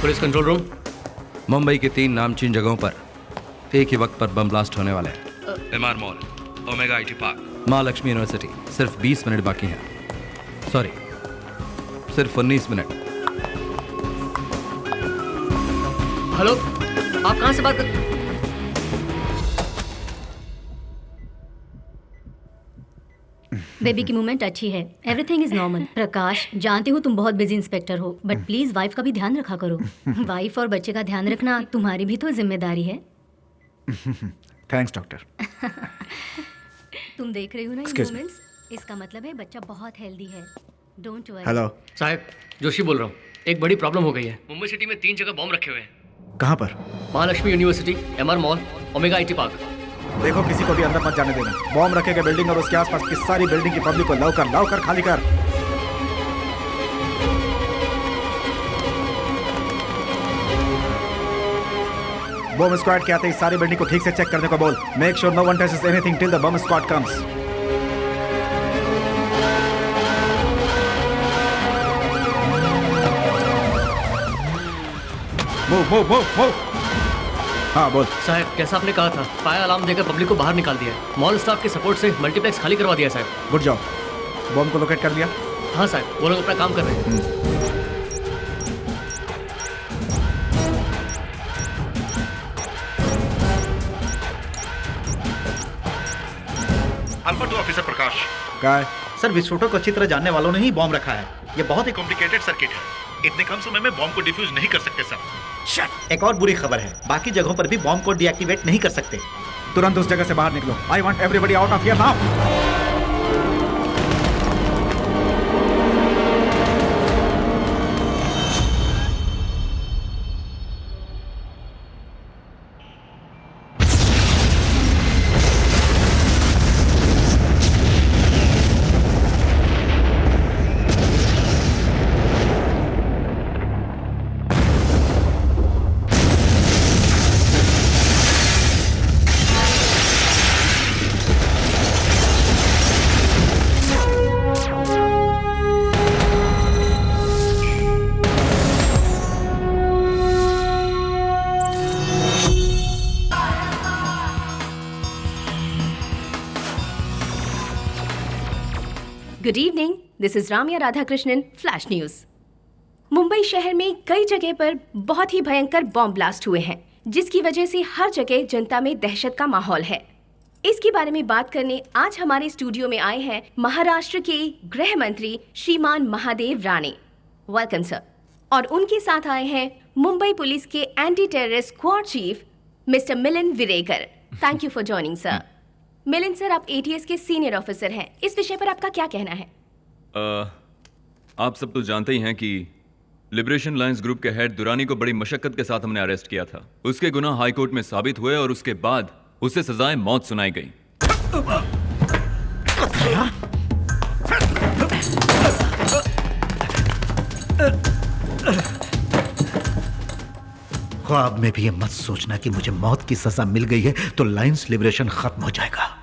Police control room. Mumbai की 3 नामचीन जगहों पर एक ही वक्त पर बम ब्लास्ट होने वाले हैं। MR mall, omega IT park, माँ लक्ष्मी यूनिवर्सिटी। सिर्फ 20 मिनट बाकी हैं। सॉरी, सिर्फ 19 मिनट। हेलो, आप कहाँ से बात कर? बेबी की मूवमेंट अच्छी है, एवरीथिंग इज नॉर्मल। प्रकाश, जानती हूँ तुम बहुत बिजी इंस्पेक्टर हो, बट प्लीज वाइफ का भी ध्यान रखा करो। वाइफ और बच्चे का ध्यान रखना तुम्हारी भी तो जिम्मेदारी है। Thanks doctor. तुम देख रही हो ना ये मूवमेंट्स, इसका मतलब है बच्चा बहुत हेल्दी है। Don't worry. हेलो साहब, जोशी बोल रहा हूँ। एक बड़ी प्रॉब्लम हो गई है। मुंबई सिटी में 3 जगह बॉम्ब रखे हुए हैं। कहाँ पर? Mahalakshmi university, MR mall, omega IT park. देखो, किसी को भी अंदर मत जाने देना। बॉम्ब रखेगा बिल्डिंग और उसके आसपास की सारी बिल्डिंग की पब्लिक को लाओ कर खाली कर। बॉम्ब स्क्वाड के आते ही सारी बिल्डिंग को ठीक से चेक करने को बोल। Make sure no one touches anything till the bomb squad comes. Move. हाँ बोल। साहब, कैसा आपने कहा था, फायर अलार्म देकर पब्लिक को बाहर निकाल दिया है। मॉल स्टाफ के सपोर्ट से मल्टीप्लेक्स खाली करवा दिया साहब। Good job. बॉम्ब को लोकेट कर दिया? हाँ साहब, वो लोग अपना काम कर रहे हैं। अल्फा 2 ऑफिसर प्रकाश। क्या है? सर, विस्फोटक को अच्छी तरह जानने वालों ने ही बॉम्ब रखा है। ये बहुत ही कॉम्प्लिकेटेड सर्किट है। इतने कम समय में बॉम्ब को डिफ्यूज नहीं कर सकते सर। एक और बुरी खबर है, बाकी जगहों पर भी बॉम्ब को डीएक्टिवेट नहीं कर सकते। तुरंत उस जगह से बाहर निकलो। I want everybody out of here now. Good evening, this is Ramiya Radhakrishnan, flash news. Mumbai शहर में कई जगह पर बहुत ही भयंकर बॉम्ब ब्लास्ट हुए हैं, जिसकी वजह से हर जगह जनता में दहशत का माहौल है। इसके बारे में बात करने आज हमारे स्टूडियो में आए हैं महाराष्ट्र के गृह मंत्री श्रीमान महादेव राणे। Welcome sir. और उनके साथ आए हैं मुंबई पुलिस के anti terrorist squad chief mister Milind Virekar. Thank you for joining sir. Milind sir, आप एटीएस के सीनियर ऑफिसर हैं, इस विषय पर आपका क्या कहना है? आप सब तो जानते ही हैं कि लिबरेशन लायंस ग्रुप के हेड दुरानी को बड़ी मशक्कत के साथ हमने अरेस्ट किया था। उसके गुनाह हाई कोर्ट में साबित हुए और उसके बाद उसे सजाए मौत सुनाई गई। ख्वाब में भी ये मत सोचना कि मुझे मौत की सजा मिल गई है तो लायंस लिबरेशन खत्म हो जाएगा।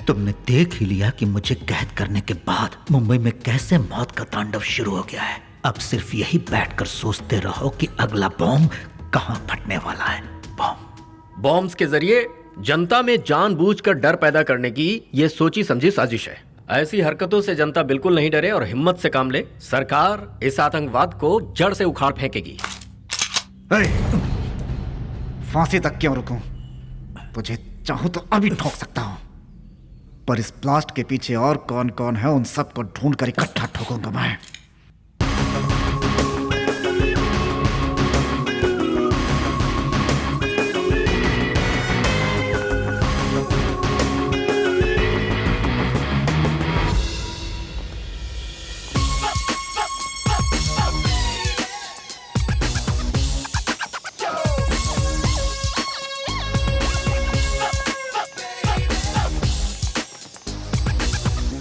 तुमने देख ही लिया कि मुझे कैद करने के बाद मुंबई में कैसे मौत का तांडव शुरू हो गया है। अब सिर्फ यही बैठकर सोचते रहो कि अगला बॉम्ब कहां फटने वाला है। बॉम्ब्स के जरिए जनता में जानबूझकर डर पैदा करने की यह सोची समझी साजिश है। ऐसी हरकतों से जनता बिल्कुल नहीं डरे और हिम्मत से काम ले। सरकार इस आतंकवाद को जड़ से उखाड़ फेंकेगी। फांसी तक क्यों रुकूं? तुझे चाहूं तो अभी ठोक सकता हूं, पर इस ब्लास्ट के पीछे और कौन कौन है उन सबको ढूंढ कर इकट्ठा ठोकूंगा मैं।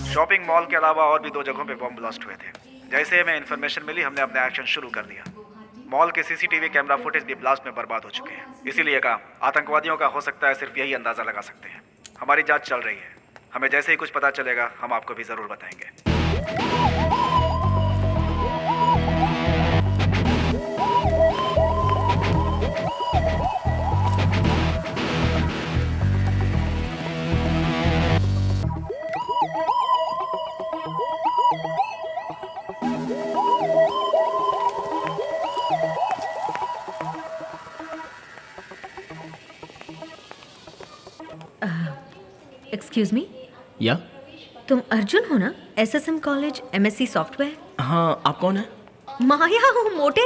शॉपिंग मॉल के अलावा और भी 2 जगहों पे बॉम्ब ब्लास्ट हुए थे। जैसे हमें इन्फॉर्मेशन मिली, हमने अपना एक्शन शुरू कर दिया। मॉल के सीसीटीवी कैमरा फुटेज भी ब्लास्ट में बर्बाद हो चुके हैं। इसीलिए कहा आतंकवादियों का हो सकता है, सिर्फ यही अंदाजा लगा सकते हैं। हमारी जांच चल रही है, हमें जैसे ही कुछ पता चलेगा हम आपको भी जरूर बताएंगे। एक्सक्यूज मी, या तुम अर्जुन हो ना? SSM college MSc software. हाँ, आप कौन है? माया हूँ, मोटे।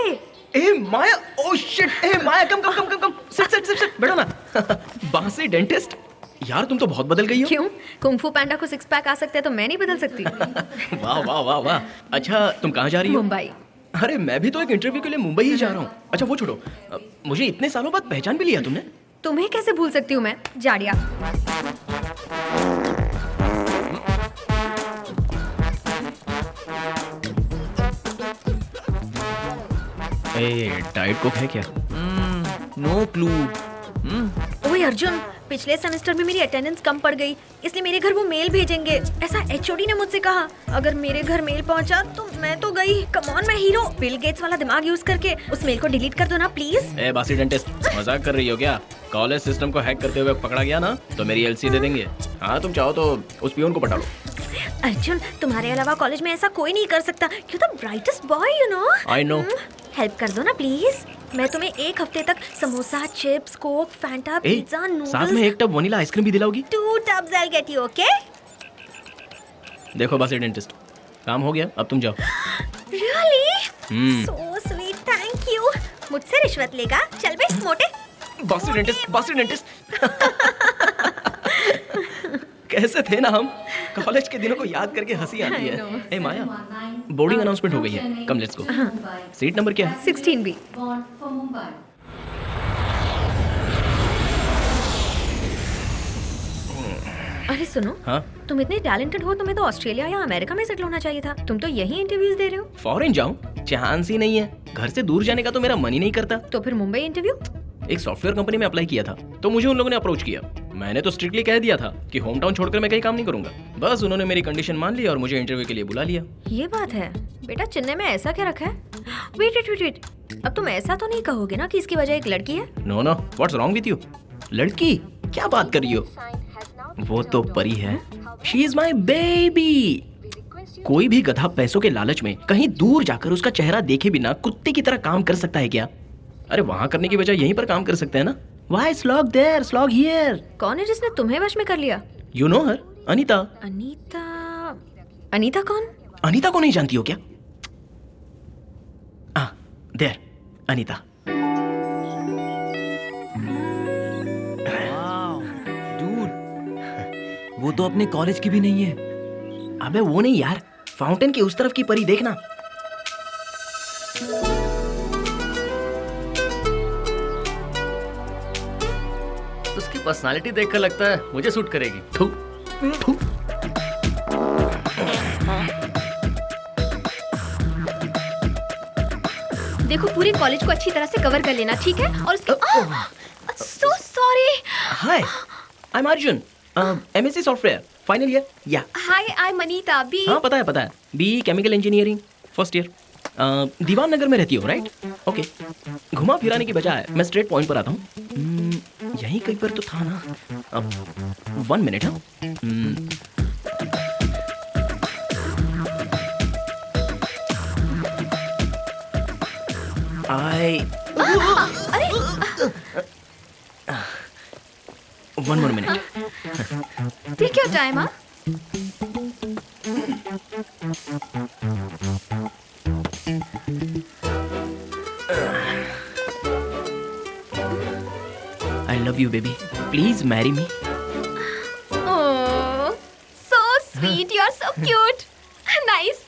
ए माया, ओह शिट, ए माया कम कम कम कम कम, सिट बैठो ना। बांसी डेंटिस्ट, यार तुम तो बहुत बदल गई हो। क्यों? कुंफू पैंडा को 6 पैक आ सकते हैं तो मैं नहीं बदल सकती? वाह वाह वाह वाह। अच्छा तुम कहाँ जा रही हो? मुंबई। अरे मैं भी तो एक इंटरव्यू के लिए मुंबई ही जा रहा हूँ। अच्छा वो छोड़ो, मुझे इतने सालों बाद पहचान भी लिया तुमने? तुम्हें कैसे भूल सकती हूँ मैं, जाड़िया। ए डाइट कोक है क्या? No clue. ओए अर्जुन, पिछले सेमेस्टर में मेरी अटेंडेंस कम पड़ गई, इसलिए मेरे घर वो मेल भेजेंगे। ऐसा HOD ने मुझसे कहा। अगर मेरे घर मेल पहुंचा तो मैं तो गई। कम ऑन, मैं हीरो। बिल गेट्स वाला दिमाग यूज करके उस मेल को डिलीट कर दो ना प्लीज। ए बासी डेंटिस्ट, मजाक कर रही हो क्या? कॉलेज सिस्टम को हैक करते हुए पकड़ा गया ना तो मेरी LC दे देंगे। हाँ तुम चाहो तो उस पियून को पटा लो। अर्जुन, तुम्हारे अलावा कॉलेज में ऐसा कोई नहीं कर सकता। क्यों, तो brightest boy you know. I know. Help कर दो ना प्लीज। मैं तुम्हें 1 हफ्ते तक samosa, chips, Coke, Fanta, pizza, noodles, साथ में 1 टब वनीला आइसक्रीम भी दिलाओगी? 2 tubs I get you, okay? देखो बासी डेंटिस्ट, काम हो गया, अब तुम जाओ। Really? So sweet, thank you. मुझसे रिश्वत लेगा? चल बे मोटे। बासी डेंटिस्ट। कैसे थे ना हम? कॉलेज के दिनों को याद करके हंसी आती है। ए माया, बोर्डिंग अनाउंसमेंट हो गई है, come let's go. Seat number क्या है? 16B। अरे सुनो, हाँ? तुम इतने टैलेंटेड हो, तुम्हें तो ऑस्ट्रेलिया या अमेरिका में सेटल होना चाहिए था। तुम तो यही इंटरव्यूज दे रहे हो। फॉरेन जाऊं? चांस ही नहीं है। घर से दूर जाने का तो मेरा मन ही नहीं करता। तो फिर मुंबई इंटरव्यू? एक सॉफ्टवेयर कंपनी में अप्लाई किया था तो मुझे उन लोगों ने अप्रोच किया। मैंने तो स्ट्रिक्टली कह दिया था कि होम टाउन छोड़कर मैं कहीं काम नहीं करूंगा। बस उन्होंने मेरी कंडीशन मान ली और मुझे इंटरव्यू के लिए बुला लिया। ये बात है। बेटा चेन्नई में ऐसा क्या रखा है? वेट, अब तुम ऐसा तो नहीं कहोगे ना कि इसकी वजह एक लड़की है? No, what's wrong with you? लड़की? क्या बात कर रही हो? वो तो परी है। She is my baby. कोई भी गधा पैसों के लालच में कहीं दूर जाकर उसका चेहरा देखे बिना कुत्ते की तरह काम कर सकता है क्या? अरे वहाँ करने की बजाय यहीं पर काम कर सकते हैं ना। Why slog there, slog here? कौन है जिसने तुम्हें वश में कर लिया? You know her, Anita. Anita कौन? अनीता को नहीं जानती हो क्या? there, अनीता। डूड, वो तो अपने कॉलेज की भी नहीं है। अबे वो नहीं यार, फाउंटेन के उस तरफ की परी देखना। उसकी पर्सनालिटी देखकर लगता है मुझे सूट करेगी। थू, थू। देखो पूरे कॉलेज को अच्छी तरह से कवर कर लेना, ठीक है? और उसके so sorry. Hi, I am Arjun, MSc software final year. या hi, I am Anita B. हाँ पता है B chemical engineering first year. Diwan Nagar में रहती हो राइट? ओके। घुमा फिराने की बजाय मैं स्ट्रेट पॉइंट पर आता हूँ। यहीं कहीं पर तो था ना। अब 1 मिनट। हाँ आई 1 more minute. Take your time, huh? I love you, baby. Please marry me. Oh, so sweet. You're so cute. Nice.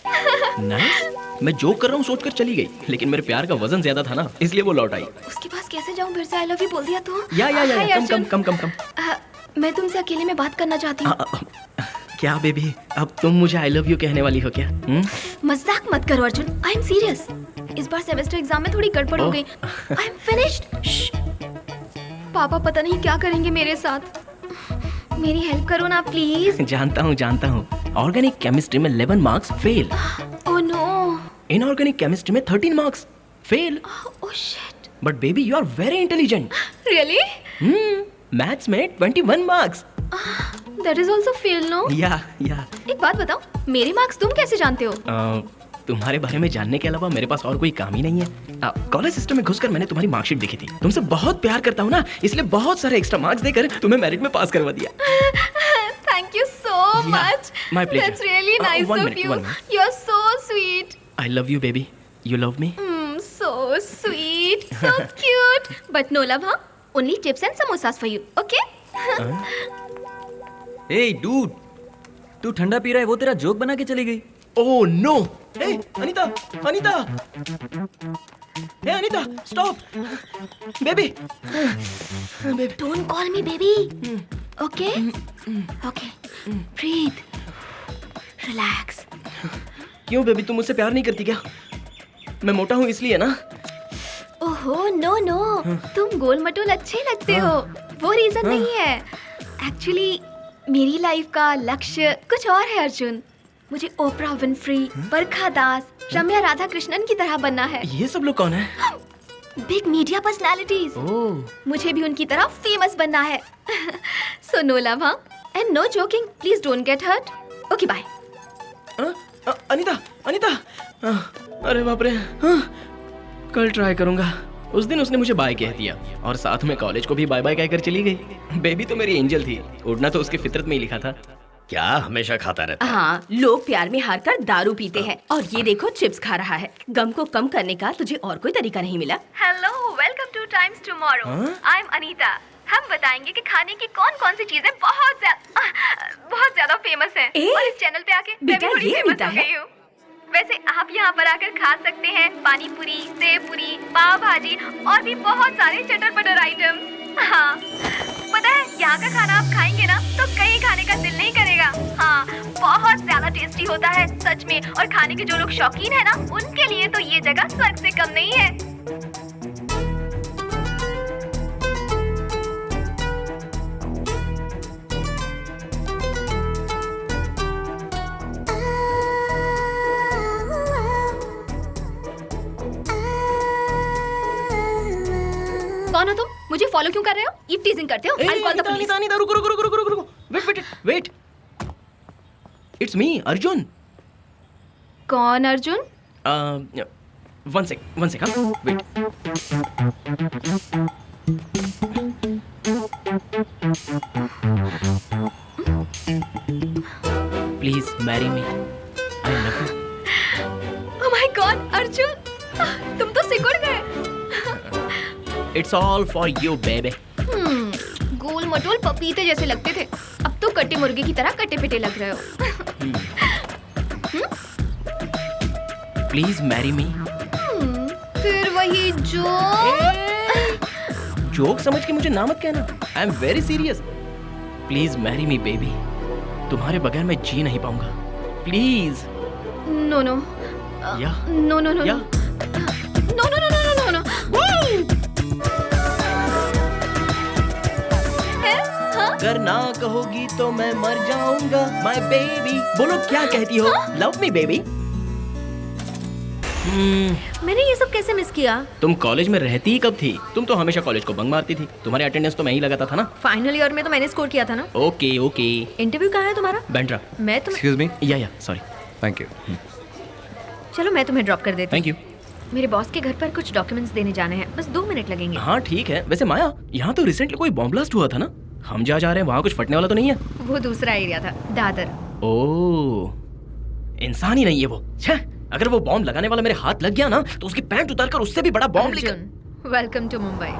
Nice? मैं जोक कर रहा हूँ सोचकर चली गई, लेकिन मेरे प्यार का वजन ज्यादा था ना, इसलिए वो लौट आई। उसके पास कैसे जाऊँ? फिर से I love you बोल दिया तो? या Hi, कम। मैं तुमसे अकेले में बात करना चाहती हूँ। क्या बेबी, अब तुम मुझे आई लव यू कहने वाली हो क्या? मजाक मत करो अर्जुन, आई एम सीरियस। इस बार सेमेस्टर एग्जाम में थोड़ी गड़बड़ हो गई। I am finished. पापा पता नहीं क्या करेंगे मेरे साथ। मेरी हेल्प करो ना प्लीज। जानता हूँ। ऑर्गेनिक केमिस्ट्री में 11 मार्क्स फेल। Oh no. इनऑर्गेनिक केमिस्ट्री में 13 मार्क्स फेल। Oh shit. But baby you are very intelligent. Really? Maths में 21 marks. That is also fail, no? या एक बात बताओ, मेरे मार्क्स तुम कैसे जानते हो? तुम्हारे बारे में जानने के अलावा मेरे पास और कोई काम ही नहीं है। कॉलेज सिस्टम में घुसकर मैंने तुम्हारी मार्कशीट देखी थी। तुमसे बहुत प्यार करता हूँ ना, इसलिए बहुत सारे एक्स्ट्रा मार्क्स देकर तुम्हें मेरिट में पास करवा दिया। Thank much. my pleasure. That's really nice one of minute, you. 1 minute. You're so sweet. I love you, baby. You love me? So sweet. So cute. But no love, huh? Only chips and samosas for you. Okay? A dude, तू ठंडा P रहा है, वो तेरा joke बना के चली गई। Oh no! Hey, Anita! Anita! Hey, Anita! Stop! Baby! Baby. Don't call me baby. Okay? Okay. Breathe. Relax. क्यों बेबी, तुम मुझसे प्यार नहीं करती क्या? मैं मोटा हूँ इसलिए ना? ओहो नो नो, तुम गोल मटोल अच्छे लगते हो, वो रीजन नहीं है। एक्चुअली मेरी लाइफ का लक्ष्य कुछ और है अर्जुन। मुझे ओपरा विनफ्री, बरखा दास, रम्या राधा कृष्णन की तरह बनना है। ये सब लोग कौन है? Big media personalities. ओह, मुझे भी उनकी तरह फेमस बनना है। सो नो लव हाँ, and no joking, please don't get hurt. Okay bye. Anita, Anita! अरे बाप रे! कल ट्राई करूंगा। उस दिन उसने मुझे बाय कह दिया और साथ में कॉलेज को भी बाय बाय कहकर चली गई। बेबी तो मेरी एंजल थी, उड़ना तो उसकी फितरत में ही लिखा था। क्या हमेशा खाता रहता है? हाँ, लोग प्यार में हार कर दारू पीते हैं और ये देखो चिप्स खा रहा है। गम को कम करने का तुझे और कोई तरीका नहीं मिला? Hello, welcome two times tomorrow. I am Anita. हम बताएंगे कि खाने की कौन कौन सी चीजें बहुत ज्यादा फेमस हैं और इस चैनल पे आके मैं भी थोड़ी फेमस हो गई हूँ। वैसे आप यहाँ पर आकर खा सकते हैं पानी पूरी, सेव पूरी, पाव भाजी और भी बहुत सारे चटर पटर आइटम। हाँ, पता है यहाँ का खाना आप खाएंगे ना तो कहीं खाने का दिल नहीं करेगा। हाँ, बहुत ज्यादा टेस्टी होता है सच में, और खाने के जो लोग शौकीन है ना उनके लिए तो ये जगह स्वर्ग से कम नहीं है। कौन हो तुम? मुझे फॉलो क्यों कर रहे हो? ईव टीजिंग करते हो? I'll call the police. Anita, रुको। वेट। It's me, Arjun. कौन Arjun? One sec, wait. Please marry me, I love you. Oh my God, Arjun, तुम तो सिकुड़ गए। It's all for you baby. गोल मटोल पपीते जैसे लगते थे, अब तो कटे मुर्गे की तरह कटे पिटे लग रहे हो। Please marry me. फिर वही जोक समझ के मुझे ना मत कहना। I am very serious. Please marry me baby, तुम्हारे बगैर मैं जी नहीं पाऊंगा। Please. No no yeah no no no yeah no no no no no no. अगर ना कहोगी तो मैं मर जाऊंगा माय बेबी। बोलो क्या कहती हो? Love me baby. मैंने ये सब कैसे मिस किया? तुम कॉलेज में रहती ही कब थी? तुम तो हमेशा कॉलेज को बंक मारती थी। तुम्हारे अटेंडेंस तो मैं ही लगाता था ना। फाइनल ईयर में तो मैंने स्कोर किया था ना। ओके। इंटरव्यू कहाँ है तुम्हारा? बैंड्रा। मैं तुम्हें एक्सक्यूज मी। या सॉरी। Thank you. चलो मैं तुम्हें ड्रॉप कर देती हूँ। Thank you. मेरे बॉस के घर पर कुछ डॉक्यूमेंट्स देने जाने हैं, बस 2 मिनट लगेंगे। हाँ ठीक है। वैसे माया, यहाँ तो रिसेंटली कोई बॉम्ब ब्लास्ट हुआ था ना? हम जा रहे हैं, वहाँ कुछ फटने वाला तो नहीं है? वो दूसरा एरिया था, दादर। ओह, इंसान ही नहीं है वो। छह, अगर वो बॉम्ब लगाने वाला मेरे हाथ लग गया ना तो उसकी पैंट उतारकर उससे भी बड़ा बॉम्ब लेकर। Welcome to Mumbai.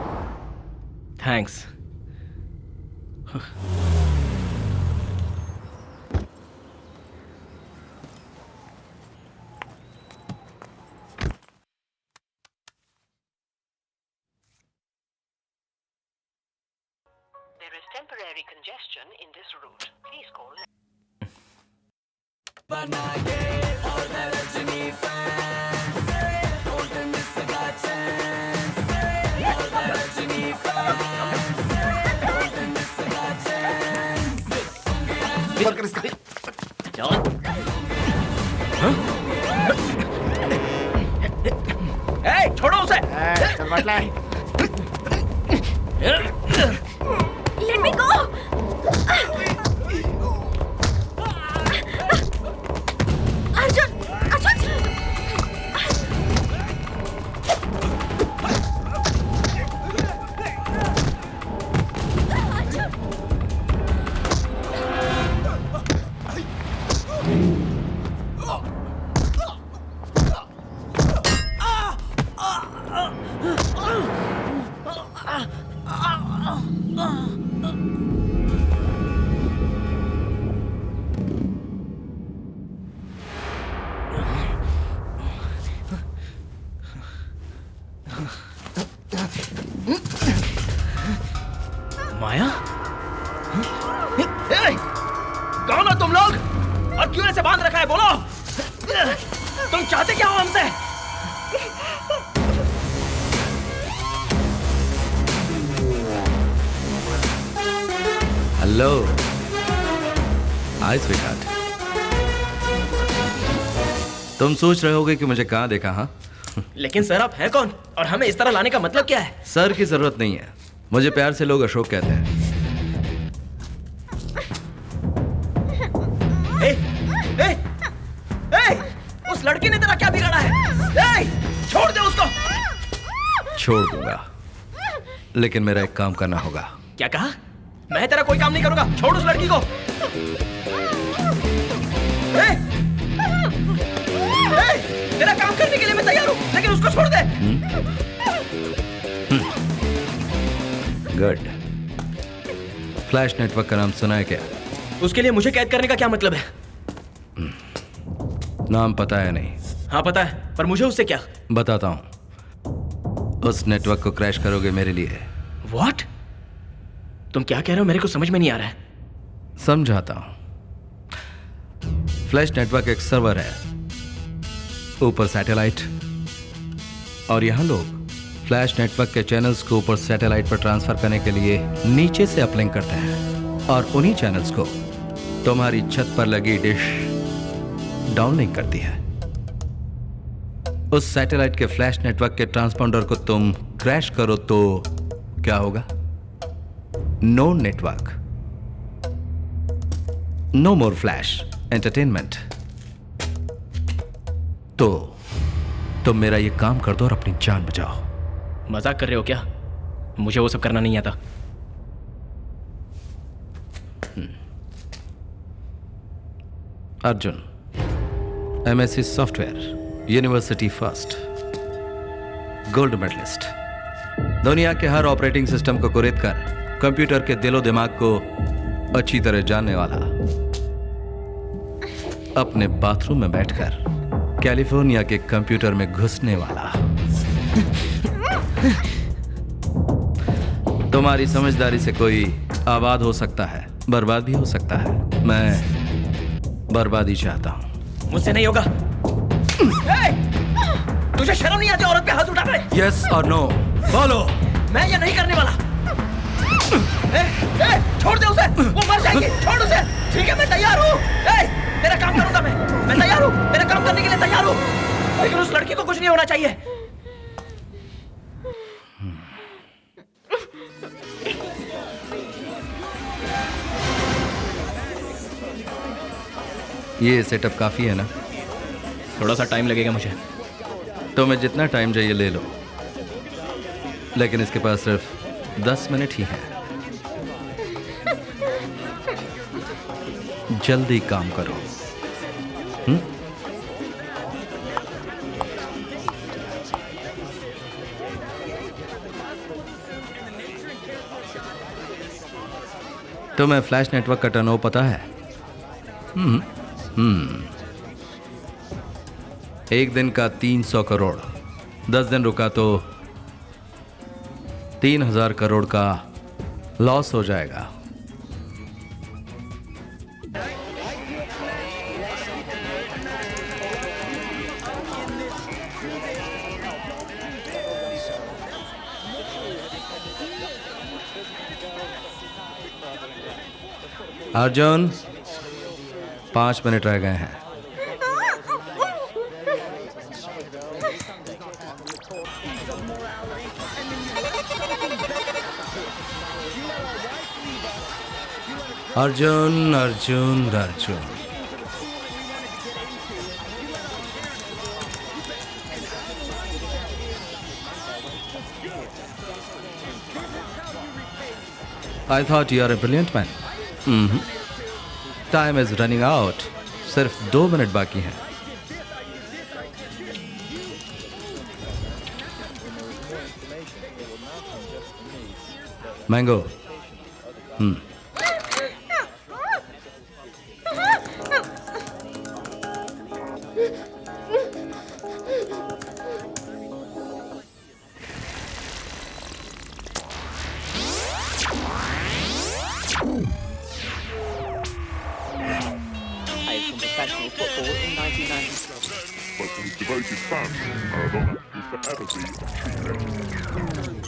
Thanks. There is temporary congestion in this route. Please call. छोड़ो उसे। Let me go. Arjun, Arjun. है बोलो। तुम चाहते क्या हो हमसे? हेलो, हाय स्वीटहार्ट। तुम सोच रहे होगे कि मुझे कहाँ देखा? हाँ, लेकिन सर आप हैं कौन और हमें इस तरह लाने का मतलब क्या है? सर की जरूरत नहीं है, मुझे प्यार से लोग अशोक कहते हैं। ए, ए, ए, उस लड़की ने तेरा क्या बिगाड़ा है? ए, छोड़ दे उसको। छोड़ दूंगा, लेकिन मेरा एक काम करना होगा। क्या कहा? मैं तेरा कोई काम नहीं करूंगा, छोड़ उस लड़की को। ए, तेरा काम करने के लिए मैं तैयार हूं, लेकिन उसको छोड़ दे। गुड। फ्लैश नेटवर्क का नाम सुना है क्या? उसके लिए मुझे कैद करने का क्या मतलब है? नाम पता है नहीं? हाँ पता है, पर मुझे उससे क्या? बताता हूं। उस नेटवर्क को क्रैश करोगे मेरे लिए। व्हाट? तुम क्या कह रहे हो? मेरे को समझ में नहीं आ रहा है। समझाता हूं। फ्लैश नेटवर्क एक सर्वर है, ऊपर सैटेलाइट, और यहां लोग फ्लैश नेटवर्क के चैनल्स को ऊपर सैटेलाइट पर ट्रांसफर करने के लिए नीचे से अपलिंक करते हैं, और उन्हीं चैनल्स को तुम्हारी छत पर लगी डिश डाउनलिंक करती है। उस सैटेलाइट के फ्लैश नेटवर्क के ट्रांसपॉन्डर को तुम क्रैश करो तो क्या होगा? नो नेटवर्क, नो मोर फ्लैश एंटरटेनमेंट। तो तुम मेरा ये काम कर दो और अपनी जान बचाओ। मजाक कर रहे हो क्या? मुझे वो सब करना नहीं आता। Arjun, MSc software, university first, gold medalist, दुनिया के हर ऑपरेटिंग सिस्टम को कुरेद कर कंप्यूटर के दिलो दिमाग को अच्छी तरह जानने वाला, अपने बाथरूम में बैठकर कैलिफोर्निया के कंप्यूटर में घुसने वाला। तुम्हारी समझदारी से कोई आबाद हो सकता है, बर्बाद भी हो सकता है। मैं बर्बादी चाहता हूं। मुझसे नहीं होगा। तुझे शर्म नहीं आती औरत पे हाथ उठाने? यस और नो बोलो। मैं ये नहीं करने वाला। छोड़ दे उसे, वो मर जाएगी। छोड़ उसे। ठीक है, मैं तैयार हूँ। तेरा काम करूंगा मैं तैयार हूँ। मेरा काम करने के लिए तैयार हूँ, लेकिन उस लड़की को कुछ नहीं होना चाहिए। ये सेटअप काफी है ना? थोड़ा सा टाइम लगेगा मुझे। तुम्हें जितना टाइम चाहिए ले लो, लेकिन इसके पास सिर्फ 10 मिनट ही है। जल्दी काम करो। तुम्हें फ्लैश नेटवर्क का टर्नओवर पता है? एक दिन का 300 करोड़, 10 दिन रुका तो 3000 करोड़ का लॉस हो जाएगा। अर्जुन, 5 मिनट रह गए हैं। Arjun Arjun Arjun, I thought you are a brilliant man. Time is running out. सिर्फ 2 मिनट बाकी हैं। Mango, professional football in 1997. But to his devoted fans, Maradona will forever be a true legend.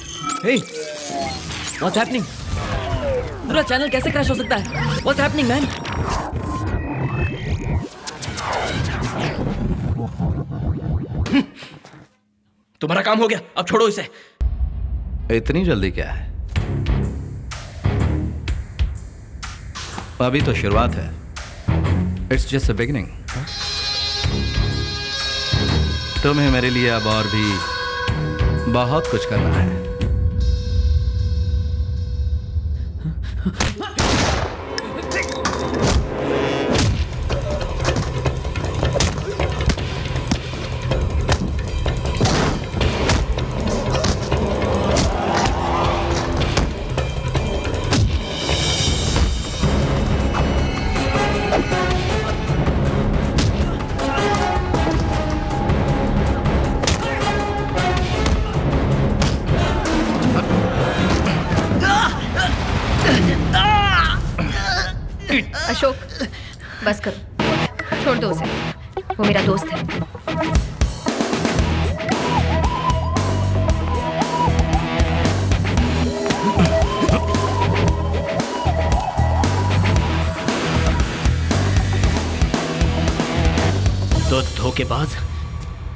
Hey, what's happening? पूरा channel कैसे crash हो सकता है? What's happening, man? तुम्हारा काम हो गया, अब छोड़ो इसे। इतनी जल्दी क्या है? अभी तो शुरुआत है। It's just a beginning. तुम्हें मेरे लिए अब और भी बहुत कुछ करना है। अशोक, बस करो, छोड़ दो उसे, वो मेरा दोस्त है। तो धोखेबाज,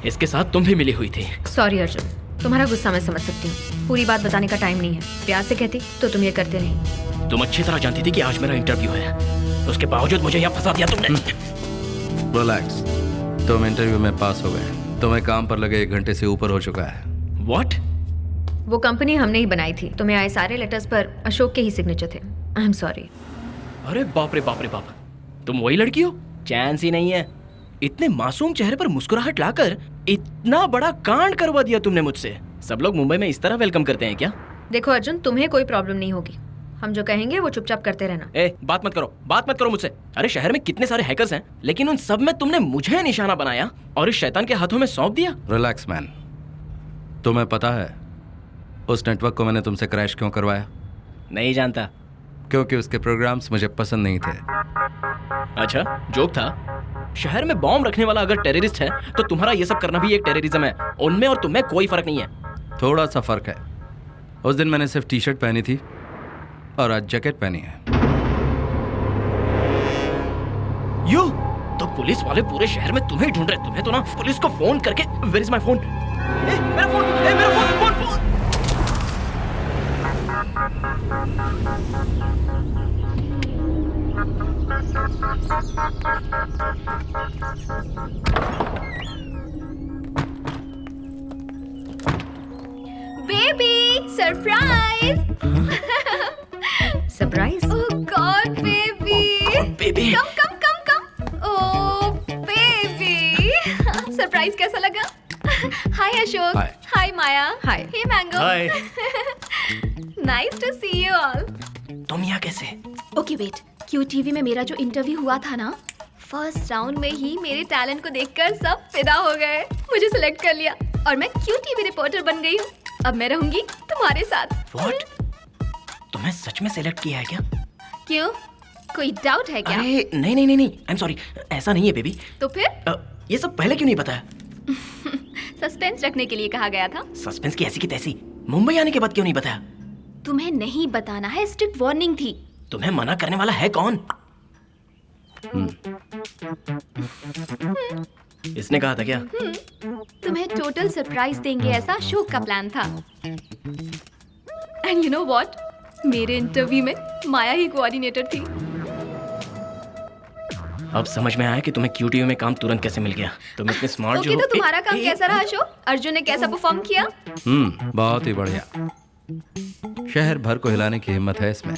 इसके साथ तुम भी मिली हुई थी। सॉरी अर्जुन, तुम्हारा गुस्सा मैं समझ सकती हूँ। पूरी बात बताने का टाइम नहीं है। प्यार से कहती तो तुम ये करते नहीं। तुम अच्छी तरह जानती थी कि आज मेरा इंटरव्यू है, उसके बावजूद मुझे यहाँ फंसा दिया तुमने। रिलैक्स, तुम इंटरव्यू में पास हो गए। तुम्हें काम पर लगे 1 घंटे से ऊपर हो चुका है। What? वो कंपनी हमने ही बनाई थी। तुम्हें आए सारे लेटर्स पर अशोक के ही सिग्नेचर थे। I am sorry. अरे बाप रे बाप रे बाप, तुम वही लड़की हो? चांस ही नहीं है। इतने मासूम चेहरे पर मुस्कुराहट लाकर इतना बड़ा कांड करवा दिया तुमने मुझसे। सब लोग मुंबई में इस तरह वेलकम करते हैं क्या? देखो अर्जुन, तुम्हें कोई प्रॉब्लम नहीं होगी। हम जो कहेंगे वो चुपचाप करते रहना। बात मत करो मुझसे। अरे शहर में कितने सारे हैकर्स हैं, लेकिन उन सब में तुमने मुझे निशाना बनाया और इस शैतान के हाथों में सौंप दिया। रिलैक्स मैन, तुम्हें पता है उस नेटवर्क को मैंने तुमसे क्रैश क्यों करवाया? नहीं जानता। क्योंकि उसके प्रोग्राम्स मुझे पसंद नहीं थे। अच्छा, जोक था। शहर में बॉम्ब रखने वाला अगर टेररिस्ट है तो तुम्हारा ये सब करना भी एक टेररिज्म है। उनमें और तुम में कोई फर्क नहीं है। थोड़ा सा फर्क है। उस दिन मैंने सिर्फ टी शर्ट पहनी थी और आज जैकेट पहनी है। यू तो पुलिस वाले पूरे शहर में तुम्हें ढूंढ रहे। तुम्हें तो ना पुलिस को फोन करके वेयर इज माय फोन? मेरा फोन, मेरा phone, phone. Baby surprise. Surprise? Oh God baby. Baby come. Oh baby, surprise कैसा लगा? Hi Ashok. Hi Maya. Hi. Hey mango. Hi. Nice to see you all. तुम यहाँ कैसे? Okay wait, Q TV में मेरा जो इंटरव्यू हुआ था ना, फर्स्ट राउंड में ही मेरे टैलेंट को देखकर सब फिदा हो गए। मुझे सिलेक्ट कर लिया और मैं क्यू टीवी रिपोर्टर बन गई हूँ। अब मैं रहूंगी तुम्हारे साथ। What? तुम्हें सच में सिलेक्ट किया है क्या? क्यों, कोई डाउट है क्या? अरे नहीं, आई एम सॉरी, ऐसा नहीं है बेबी। तो फिर ये सब पहले क्यों नहीं बताया? सस्पेंस रखने के लिए कहा गया था। सस्पेंस की ऐसी की तैसी, मुंबई आने के बाद क्यों नहीं बताया? तुम्हें नहीं बताना है, स्ट्रिक्ट वार्निंग थी। तुम्हें मना करने वाला है कौन? इसने कहा था क्या? तुम्हें टोटल सरप्राइज देंगे ऐसा अशोक का प्लान था। एंड यू नो व्हाट, मेरे इंटरव्यू में माया ही कोऑर्डिनेटर थी। अब समझ में आया कि तुम्हें क्यूटीवी में काम तुरंत कैसे मिल गया। तुम इतने स्मार्ट जो हो। तो तुम्हारा काम कैसा रहा अशोक? अर्जुन ने कैसा परफॉर्म किया? बहुत ही बढ़िया। शहर भर को हिलाने की हिम्मत है इसमें।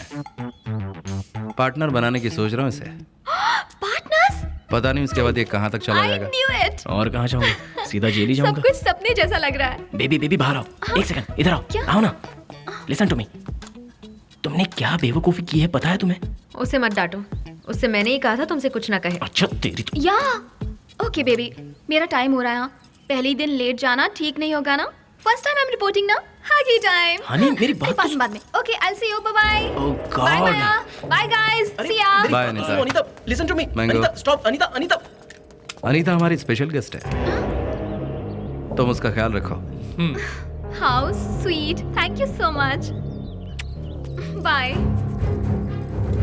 पार्टनर बनाने की सोच रहा हूँ इसे। पार्टनर्स? पता नहीं उसके बाद ये कहाँ तक चला जाएगा। I knew it. और कहाँ जाऊंगा? सीधा जेल ही जाऊंगा। सब कुछ सपने जैसा लग रहा है। बेबी बाहर आओ। एक सेकंड, इधर आओ। क्या? आओ ना। Listen to me. तुमने क्या बेवकूफी की है पता है तुम्हें? उसे मत डांटो। उससे मैंने ही कहा था तुमसे कुछ ना कहे। अच्छा तेरी तो। या ओके बेबी, मेरा टाइम हो रहा है। पहले ही दिन लेट जाना ठीक नहीं होगा ना। First time I am reporting ना। Huggy time. हनी मेरी बात पास बाद में. Okay, I'll see you. Bye bye. Oh God. Bye Maya. Bye guys. See ya. Bye, Anita. सुनो Anita, listen to me. Mango. Anita, stop. Anita. Anita हमारी स्पेशल गेस्ट है, तुम उसका ख्याल रखो। How sweet. Thank you so much. Bye.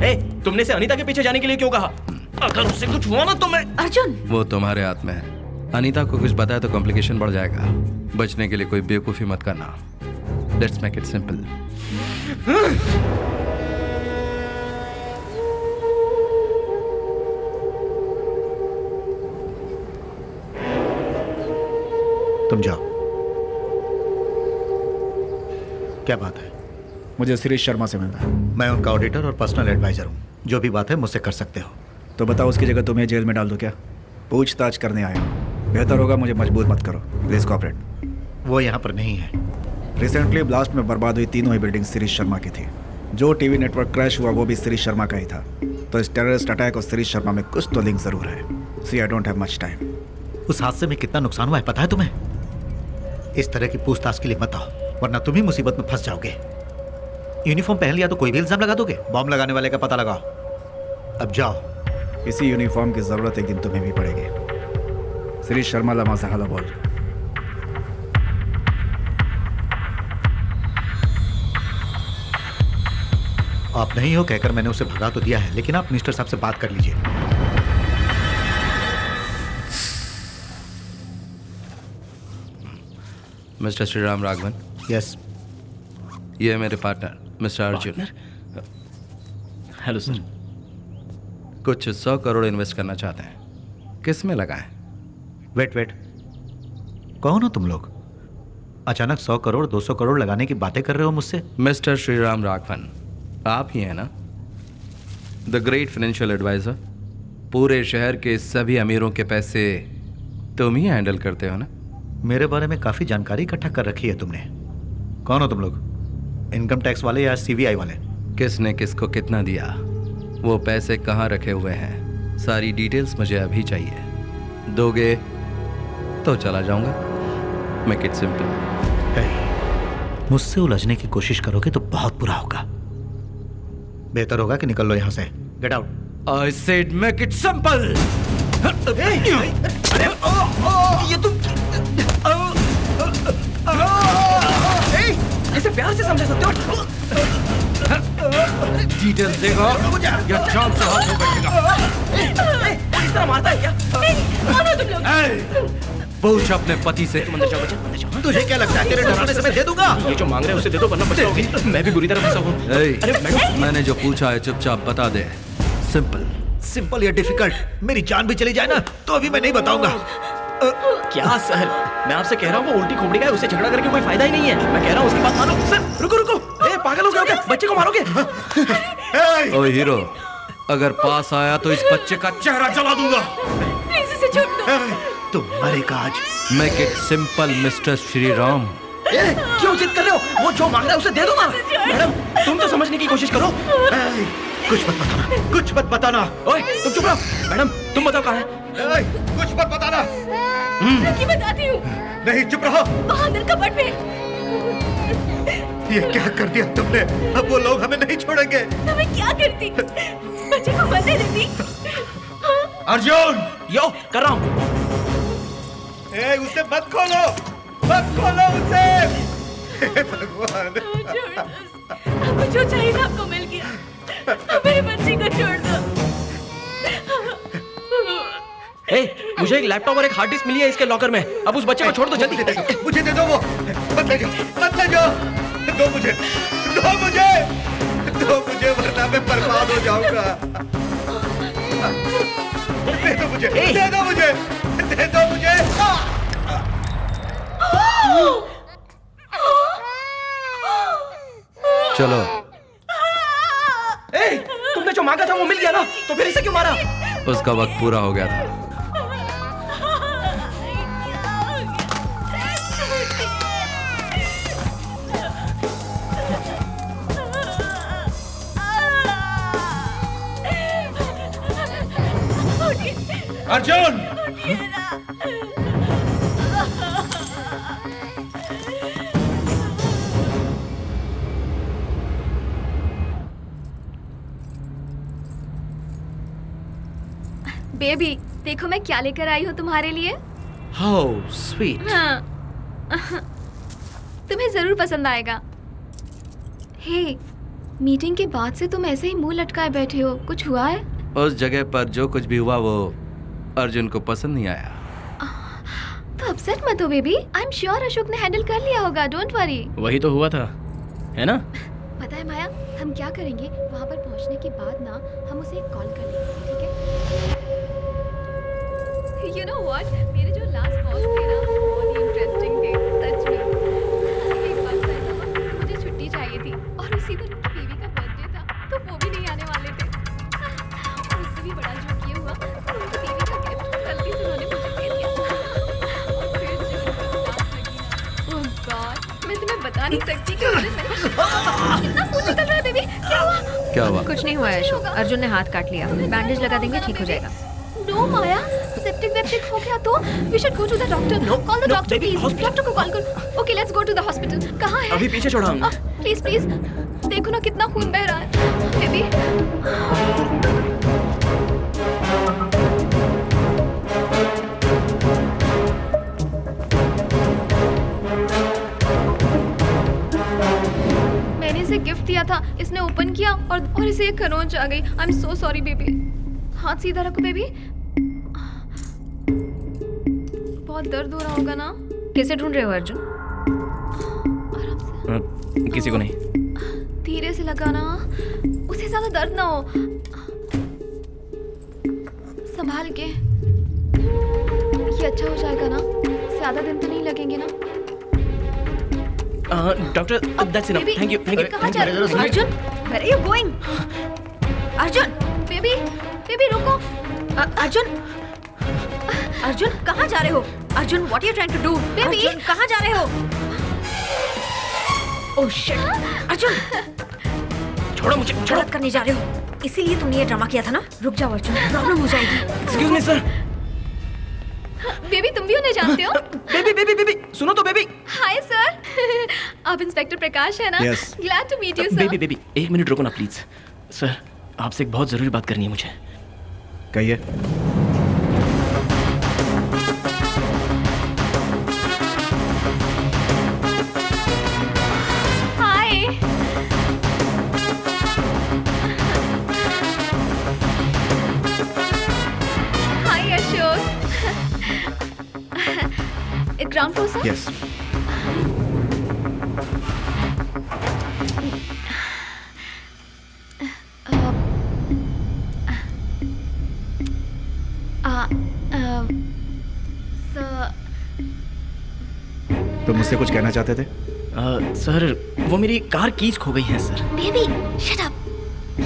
ए, तुमने से अनीता के पीछे जाने के लिए क्यों कहा? अगर उससे कुछ हुआ ना तो मैं अर्जुन, वो तुम्हारे हाथ में है। अनीता को कुछ बताया तो कॉम्प्लिकेशन बढ़ जाएगा। बचने के लिए कोई बेवकूफी मत करना। Let's make it simple. तुम जाओ। क्या बात है? मुझे शिरीष शर्मा से मिलना है। मैं उनका ऑडिटर और पर्सनल एडवाइजर हूँ। जो भी बात है मुझसे कर सकते हो। तो बताओ उसकी जगह तुम्हें जेल में डाल दो क्या? पूछताछ करने आया हूँ। बेहतर होगा मुझे मजबूर मत करो। Please cooperate. वो यहाँ पर नहीं है। रिसेंटली ब्लास्ट में बर्बाद हुई तीनों ही बिल्डिंग शिरीष शर्मा की थी। जो टीवी नेटवर्क क्रैश हुआ वो भी शिरीष शर्मा का ही था। तो इस टेररिस्ट अटैक और शिरीष शर्मा में कुछ तो लिंक जरूर है। See I don't have much time. उस हादसे में कितना नुकसान हुआ है पता है तुम्हें? इस तरह की पूछताछ के लिए मत आओ, वरना तुम ही मुसीबत में फंस जाओगे। यूनिफॉर्म पहन लिया तो कोई भी इल्जाम लगा दोगे। बॉम्ब लगाने वाले का पता लगाओ। अब जाओ। इसी यूनिफॉर्म की जरूरत एक दिन तुम्हें भी पड़ेगी। शिरीष शर्मा लमा से हेलो बोल। आप नहीं हो कहकर मैंने उसे भगा तो दिया है, लेकिन आप मिनिस्टर साहब से बात कर लीजिए। मिस्टर श्रीराम राघवन। यस। ये है मेरे partner mister Arjun. Hello sir. कुछ 100 करोड़ इन्वेस्ट करना चाहते हैं, किस में लगाएं? वेट, कौन हो तुम लोग? अचानक 100 करोड़ 200 करोड़ लगाने की बातें कर रहे हो मुझसे? मिस्टर श्रीराम राघवन, आप ही हैं ना द ग्रेट फाइनेंशियल एडवाइजर? पूरे शहर के सभी अमीरों के पैसे तुम ही हैंडल करते हो ना? मेरे बारे में काफी जानकारी इकट्ठा कर रखी है तुमने। कौन हो तुम लोग? इनकम टैक्स वाले या सीबीआई वाले? किसने किसको कितना दिया, वो पैसे कहाँ रखे हुए हैं, सारी डिटेल्स मुझे अभी चाहिए। दोगे तो चला जाऊंगा। Make it simple. मुझसे उलझने की कोशिश करोगे तो बहुत बुरा होगा। बेहतर होगा कि निकल लो यहां से। Get out. I said make it simple. ये तुम ऐसे प्यार से समझा सकते हो? डिटेल्स देगा या जान से हाथ में बैठेगा? इस तरह मारता है क्या? कौन हो तुम लोग? पूछ अपने पति से। अंदर जाओ बच्चा। तुझे क्या लगता है तेरे डराने से मैं दे दूंगा? ये जो मांग रहे हैं उसे दे दो वरना बचाओगे। मैं भी बुरी तरह फंसा हूँ। अरे मैंने जो पूछा है चुपचाप बता दे। सिंपल या डिफिकल्ट? मेरी जान भी चली जाए ना तो अभी मैं नहीं बताऊंगा। क्या सर, मैं आपसे कह रहा हूँ वो उल्टी खोपड़ी का है, उससे झगड़ा करके कोई फायदा ही नहीं है। मैं कह रहा हूँ उसकी बात मानो। सर रुको। ए पागल हो गए? बच्चे को मारोगे? ओ हीरो, अगर पास आया तो इस बच्चे का चेहरा जला दूंगा। प्लीज इसे छोड़ दो। तुम मरेगा आज। Make it simple mister Shriram. क्यों जिद कर रहे हो? वो जो मांग रहा है उसे दे दो ना। मैडम तुम तो समझने की कोशिश करो। कुछ मत बताना। ओए तुम चुप रहो। मैडम तुम बताओ कहाँ है? कुछ मत बताना। मैं बताती हूँ। नहीं चुप रहो। वहाँ अंदर कपट में। ये क्या कर दिया तुमने? अब वो लोग हमें नहीं छोड़ेंगे। तो मैं क्या करती? बच्चे को मरने देती? अर्जुन! यो कर रहा हूँ। उसे मत खोलो उसे। भगवान। अब जो चाहिए था आपको मिल गया। अब मेरे बच्चे को छोड़ दो। मुझे एक लैपटॉप और एक हार्ड डिस्क मिली है इसके लॉकर में। अब उस बच्चे को छोड़ दो जल्दी। मुझे दे दो वो। मत ले जाओ। दो मुझे वरना मैं बर्बाद हो जाऊंगा। दे दो मुझे। चलो। तुमने जो मांगा था वो मिल गया ना, तो फिर इसे क्यों मारा? उसका वक्त पूरा हो गया था। अर्जुन! बेबी, देखो मैं क्या लेकर आई हूँ तुम्हारे लिए। How sweet. हाँ तुम्हें जरूर पसंद आएगा। हे, मीटिंग के बाद से तुम ऐसे ही मुंह लटकाए बैठे हो, कुछ हुआ है? उस जगह पर जो कुछ भी हुआ वो अर्जुन को पसंद नहीं आया। तो अपसेट मत हो baby, I am sure Ashok ने हैंडल कर लिया होगा, डोंट वरी। वही तो हुआ था, है ना? पता है माया, हम क्या करेंगे, वहाँ पर पहुँचने के बाद ना हम उसे एक कॉल कर लेंगे, ठीक है? You know what? मेरे जो लास्ट बॉस थे ना, बहुत ही इंटरेस्टिंग थे, सच में। एक बार तो ऐसा हुआ कि मुझे छुट्टी चाहिए थी और उसी दिन उनकी बीवी का बर्थडे था, तो वो भी नहीं आने वाले थे। और उससे भी बड़ा जो ये हुआ, तो उनकी बीवी का गिफ्ट गलती से उन्होंने मुझे दे दिया। और फिर जो उनको क्लास लगी ना, ओह गॉड, मैं तुम्हें बता नहीं सकती कि उस दिन मैंने कितना खून निकल रहा है बेबी, क्या हुआ? क्या हुआ? कुछ नहीं हुआ है अशोक, अर्जुन ने हाथ काट लिया, बैंडेज लगा देंगे, ठीक हो जाएगा। नो माया, सेप्टिक वेप्टिक हो गया तो we should go to the doctor. Call the doctor please, doctor को कॉल करो। Okay let's go to the hospital. कहाँ है? अभी पीछे छोड़ा हमने। प्लीज प्लीज, देखो ना कितना खून बह रहा है बेबी। मैंने इसे गिफ्ट दिया था, इसने ओपन किया और इसे एक खरोंच आ गई। I am so sorry baby. हाथ सीधा रखो बेबी। बहुत दर्द हो रहा होगा ना? कैसे ढूंढ रहे हो अर्जुन? आराम से। किसी को नहीं। धीरे से लगाना, उसे ज्यादा दर्द ना हो, संभाल के। ये अच्छा हो जाएगा ना? ज्यादा दिन तो नहीं लगेंगे ना? Doctor, that's enough. Thank you, thank you. कहाँ जा रहे हो? Arjun, where are you going? Arjun, baby, baby रुको। अर्जुन, अर्जुन कहाँ जा रहे हो? Arjun, what are you trying to do? Baby! Arjun कहाँ जा रहे हो? Oh shit! अर्जुन, छोड़ो मुझे, छोड़ो। गलत करने जा रहे हो, इसीलिए तुमने ये ड्रामा किया था ना? रुक जाओ अर्जुन, प्रॉब्लम हो जाएगी। Excuse me sir. बेबी तुम भी उन्हें जानते हो? बेबी बेबी बेबी, सुनो तो बेबी। हाय सर, आप इंस्पेक्टर प्रकाश है ना? Yes. Glad to meet you sir. Baby baby, एक मिनट रुको ना प्लीज। सर, आपसे एक बहुत जरूरी बात करनी है मुझे। कहिए। Hi. Hi Ashok. Ground floor sir? Yes. तुम मुझसे कुछ कहना चाहते थे? सर, वो मेरी कार कीज खो गई है सर। Baby shut up.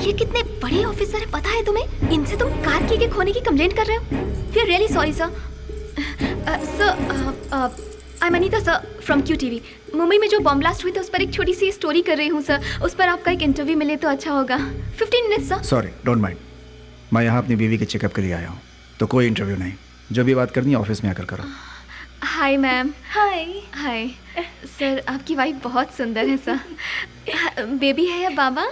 ये कितने बड़े ऑफिसर है पता है तुम्हें? इनसे तुम कार की के खोने की कंप्लेंट कर रहे हो? We are really sorry sir. Sir, I am Anita sir from QTV। Mumbai में जो बॉम्ब ब्लास्ट हुई थी उस पर एक छोटी सी स्टोरी कर रही हूँ सर। उस पर आपका एक इंटरव्यू मिले तो अच्छा होगा। 15 minutes sir. Sorry, don't mind. मैं यहाँ अपनी बीवी के चेकअप के लिए आया हूँ, तो कोई इंटरव्यू नहीं। जो भी बात करनी है ऑफिस में आकर करो। Hi ma'am. Hi hi sir, आपकी वाइफ बहुत सुंदर है सर। बेबी है या बाबा?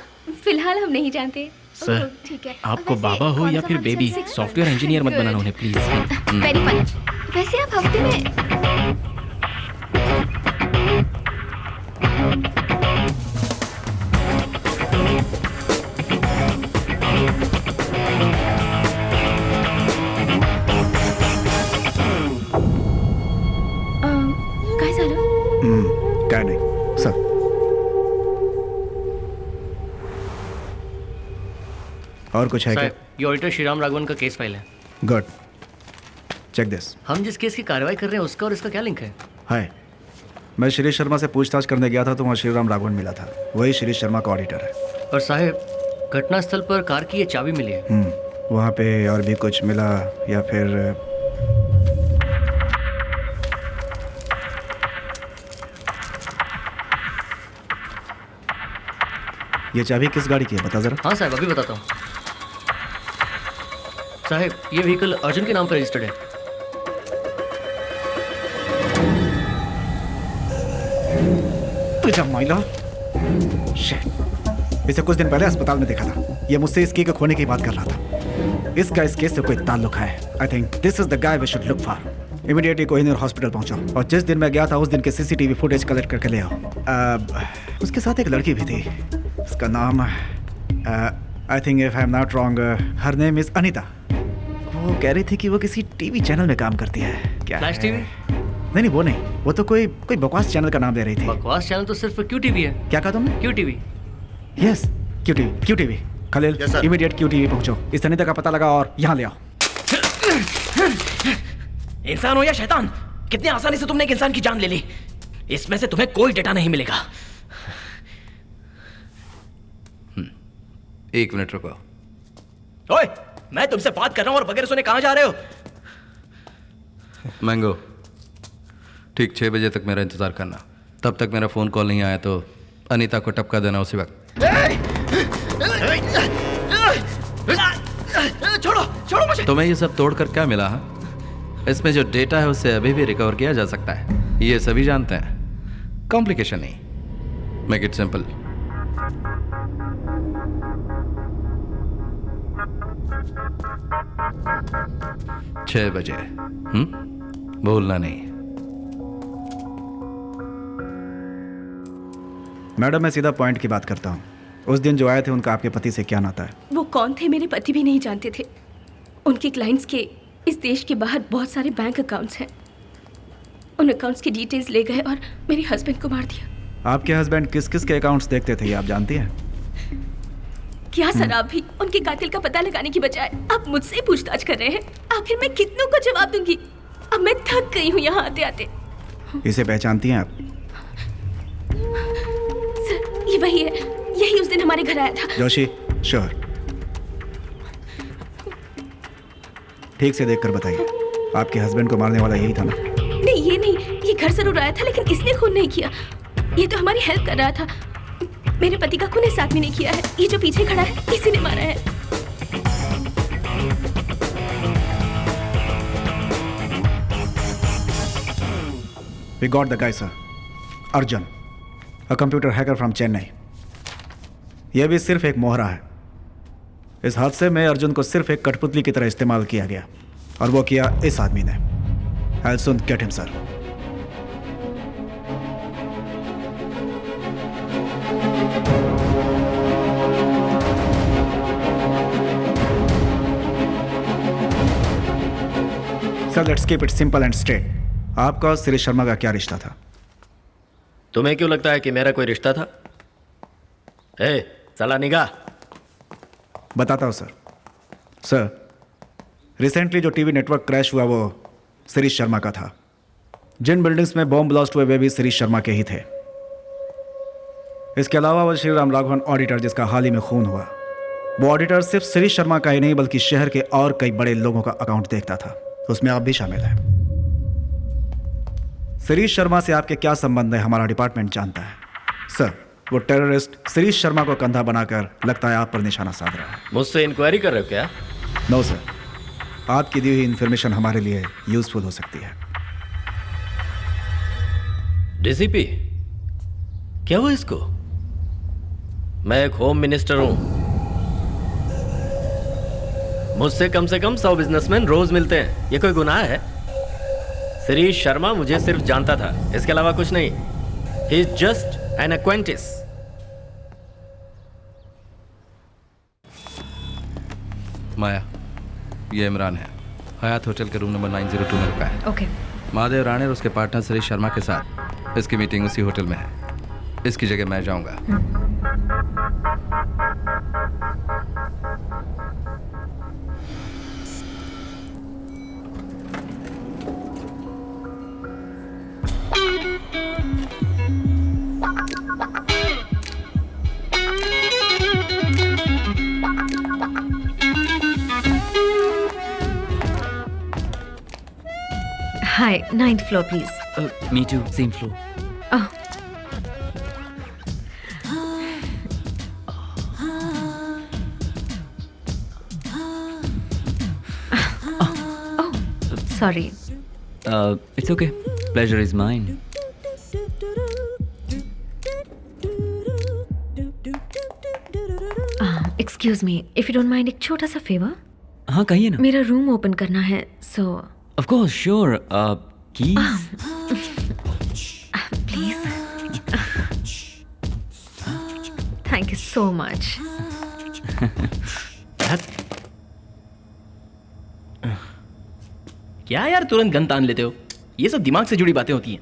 फिलहाल हम नहीं जानते। सर, ठीक है। आपको वैसे बाबा हो कौन या सा फिर फंक्शन बेबी, से? सॉफ्टवेयर इंजीनियर मत बनाना उन्हें प्लीज। Very funny. वैसे आप हफ्ते में काय झालं? काय नाही सर। और कुछ है क्या? ये ऑडिटर श्रीराम राघवन का केस फाइल है। Good, check this. हम जिस केस की कार्रवाई कर रहे हैं उसका और इसका क्या लिंक है? हाय, मैं श्री शर्मा से पूछताछ करने गया था तो वहाँ श्रीराम राघवन मिला था। वही श्री शर्मा का ऑडिटर है। और साहब, घटनास्थल पर कार की ये चाबी मिली है। वहाँ पे और भी कुछ मिला या फिर? ये चाबी किस गाड़ी की है बता जरा। हाँ साहब, अभी बताता हूँ। साहब, ये व्हीकल अर्जुन के नाम पर रजिस्टर्ड है। तुझा माइला, शिट। इसे कुछ दिन पहले अस्पताल में देखा था। ये मुझसे इस की के खोने की बात कर रहा था। इसका इस केस से कोई ताल्लुक है। I think this is the guy we should look for. Immediately Kohinoor hospital पहुंचो और जिस दिन मैं गया था उस दिन के सीसीटीवी फुटेज कलेक्ट करके ले आओ। उसके साथ एक लड़की भी थी, उसका नाम I think if I am not wrong her name is Anita. वो कह रही थी कि वो किसी टीवी चैनल में काम करती है। क्या फ्लैश है? टीवी? नहीं, वो नहीं, वो तो कोई बकवास चैनल का नाम दे रही थी। बकवास चैनल तो सिर्फ क्यू टीवी है। क्या कहा तुमने? Q TV. Yes, Q TV. Khalil, immediate Q TV पहुंचो, इस अनीता का पता लगा और यहाँ ले आओ। इंसान हो या शैतान, कितनी आसानी से तुमने एक इंसान की जान ले ली। इसमें से तुम्हें कोई डेटा नहीं मिलेगा। एक मिनट रुको। ओए, मैं तुमसे बात कर रहा हूं और बगैर सुने कहां जा रहे हो? मैंगो, ठीक 6 बजे तक मेरा इंतजार करना। तब तक मेरा फोन कॉल नहीं आया तो अनीता को टपका देना उसी वक्त। छोड़ो मुझे। तुम्हें ये सब तोड़कर क्या मिला? इसमें जो डेटा है उससे अभी भी रिकवर किया जा सकता है, ये सभी जानते हैं। कॉम्प्लिकेशन नहीं, मेक इट सिंपल। छह बजे, भूलना नहीं। मैडम, मैं सीधा पॉइंट की बात करता हूँ। उस दिन जो आए थे उनका आपके पति से क्या नाता है? वो कौन थे मेरे पति भी नहीं जानते थे। उनके क्लाइंट्स के इस देश के बाहर बहुत सारे बैंक अकाउंट्स हैं। उन अकाउंट्स की डिटेल्स ले गए और मेरे हस्बैंड को मार दिया। आपके हस्बैंड किस किस के अकाउंट्स देखते थे ये आप जानती हैं? क्या सर, आप भी उनके कातिल का पता लगाने की बजाय आप मुझसे ही पूछताछ कर रहे हैं? आखिर मैं कितनों को जवाब दूंगी? अब मैं थक गई हूँ यहाँ आते आते। इसे पहचानती हैं आप? सर, ये वही है, यही उस दिन हमारे घर आया था। जोशी, श्योर। ठीक से देखकर बताइए, आपके हस्बैंड को मारने वाला यही था ना? नहीं, ये नहीं, ये घर जरूर आया था लेकिन इसने खून नहीं किया। ये तो हमारी हेल्प कर रहा था। मेरे पति का खून इस आदमी ने किया है। ये जो पीछे खड़ा है इसी ने मारा है। We got the guy, sir. Arjun, a computer hacker from Chennai. यह भी सिर्फ एक मोहरा है। इस हादसे में अर्जुन को सिर्फ एक कठपुतली की तरह इस्तेमाल किया गया और वो किया इस आदमी ने। I'll soon get him, sir. Sir, let's keep it simple and straight. आपका और श्री शर्मा का क्या रिश्ता था? तुम्हें क्यों लगता है कि मेरा कोई रिश्ता था? साला निगाह। बताता हूँ सर, रिसेंटली जो टीवी नेटवर्क क्रैश हुआ वो शिरीष शर्मा का था। जिन बिल्डिंग्स में बॉम्ब ब्लास्ट हुए वे भी शिरीष शर्मा के ही थे। इसके अलावा वो श्री राम राघवन ऑडिटर जिसका हाल ही में खून हुआ, वो ऑडिटर सिर्फ शिरीष शर्मा का ही नहीं बल्कि शहर के और कई बड़े लोगों का अकाउंट देखता था। उसमें आप भी शामिल हैं। शिरीष शर्मा से आपके क्या संबंध है हमारा डिपार्टमेंट जानता है। सर, वो टेररिस्ट शिरीष शर्मा को कंधा बनाकर लगता है आप पर निशाना साध रहा है। मुझसे इंक्वायरी कर रहे हो क्या? नो सर, आपकी दी हुई इंफॉर्मेशन हमारे लिए यूजफुल हो सकती है। डीसीपी, क्या हुआ इसको? मैं एक होम मिनिस्टर हूं। मुझसे कम से कम 100 बिजनेसमैन रोज मिलते हैं। ये कोई गुनाह है? शिरीष शर्मा मुझे सिर्फ जानता था, इसके अलावा कुछ नहीं। He is just an acquaintance. Maya, ये इमरान है। हयात होटल के रूम नंबर 902 में रुका है। ओके। महादेव राणे और उसके पार्टनर शिरीष शर्मा के साथ इसकी मीटिंग उसी होटल में है। इसकी जगह मैं जाऊंगा। Hi, 9th floor, please. Me too, same floor. Oh. Oh, sorry. It's okay. Pleasure is mine. Excuse me, if you don't mind, एक छोटा सा फेवर। हाँ कहिए ना। मेरा रूम ओपन करना है, सो of course sure. Keys please. Thank you so much. क्या यार तुरंत गन तान लेते हो? ये सब दिमाग से जुड़ी बातें होती हैं।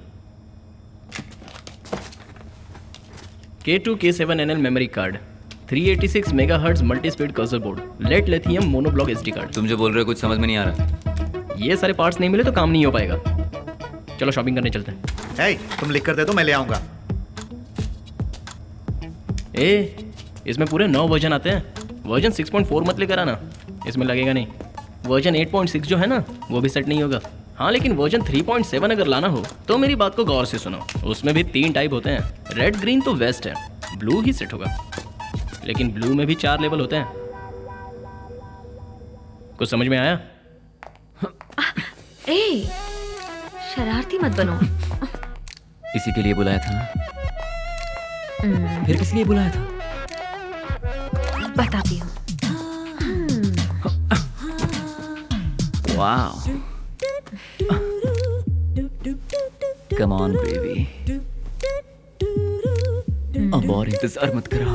K2 K7NL memory card, 386 megahertz multi speed cursor board, lead lithium monoblock SD card. तुम जो बोल रहे हो कुछ समझ में नहीं आ रहा। ये सारे पार्ट्स नहीं मिले तो काम नहीं हो पाएगा। चलो शॉपिंग करने चलते हैं। हे, तुम लिख कर दे दो, मैं ले आऊंगा। इसमें पूरे 9 वर्जन आते हैं। वर्जन 6.4 मत लेकर आना, इसमें लगेगा नहीं। वर्जन 8.6 जो है ना, वो भी सेट नहीं होगा। हाँ लेकिन वर्जन 3.7 अगर लाना हो तो मेरी बात को गौर से सुनो। उसमें भी 3 टाइप होते हैं। रेड ग्रीन तो वेस्ट है, ब्लू ही सेट होगा। लेकिन ब्लू में भी 4 लेवल होते हैं। कुछ समझ में आया? ए, शरारती मत बनो। इसी के लिए बुलाया था ना? फिर किस लिए बुलाया था? बताती हूँ। वाओ, कम ऑन बेबी, अब और इंतजार मत करो।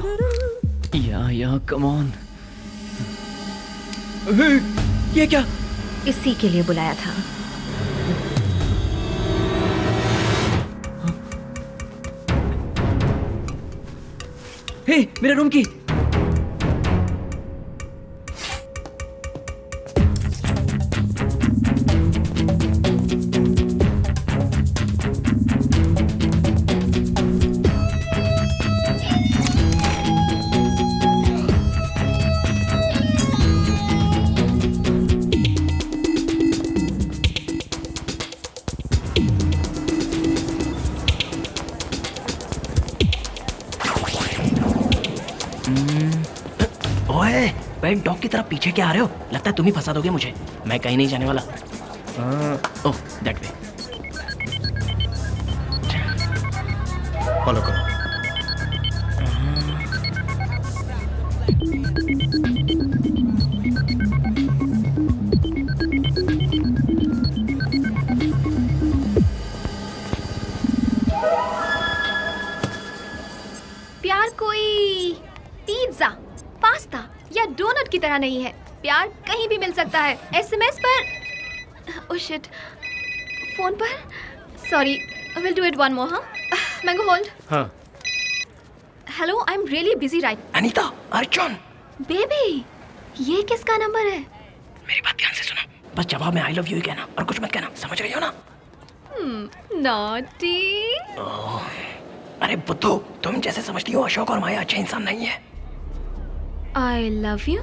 या कम ऑन। ये क्या? इसी के लिए बुलाया था। हे, मेरे रूम की। बैड डॉग की तरह पीछे क्या आ रहे हो? लगता है तुम ही फंसा दोगे मुझे। मैं कहीं नहीं जाने वाला। Oh that way. फॉलो करो। प्यार कोई पिज्जा, पास्ता या डोनट की तरह नहीं है। प्यार कहीं भी मिल सकता है। एसएमएस पर, ओह शिट, फोन पर। Sorry, I will do it one more. हाँ, मैंगो होल्ड। हाँ। Hello, I am really busy right. Anita, Arjun. Baby, ये किसका नंबर है? मेरी बात ध्यान से सुनो। बस जवाब में आई लव यू ही कहना और कुछ मत कहना, समझ रही हो ना? नॉटी। अरे बुद्धू, तुम जैसे समझती हो अशोक और माया अच्छे इंसान नहीं है। आई लव यू।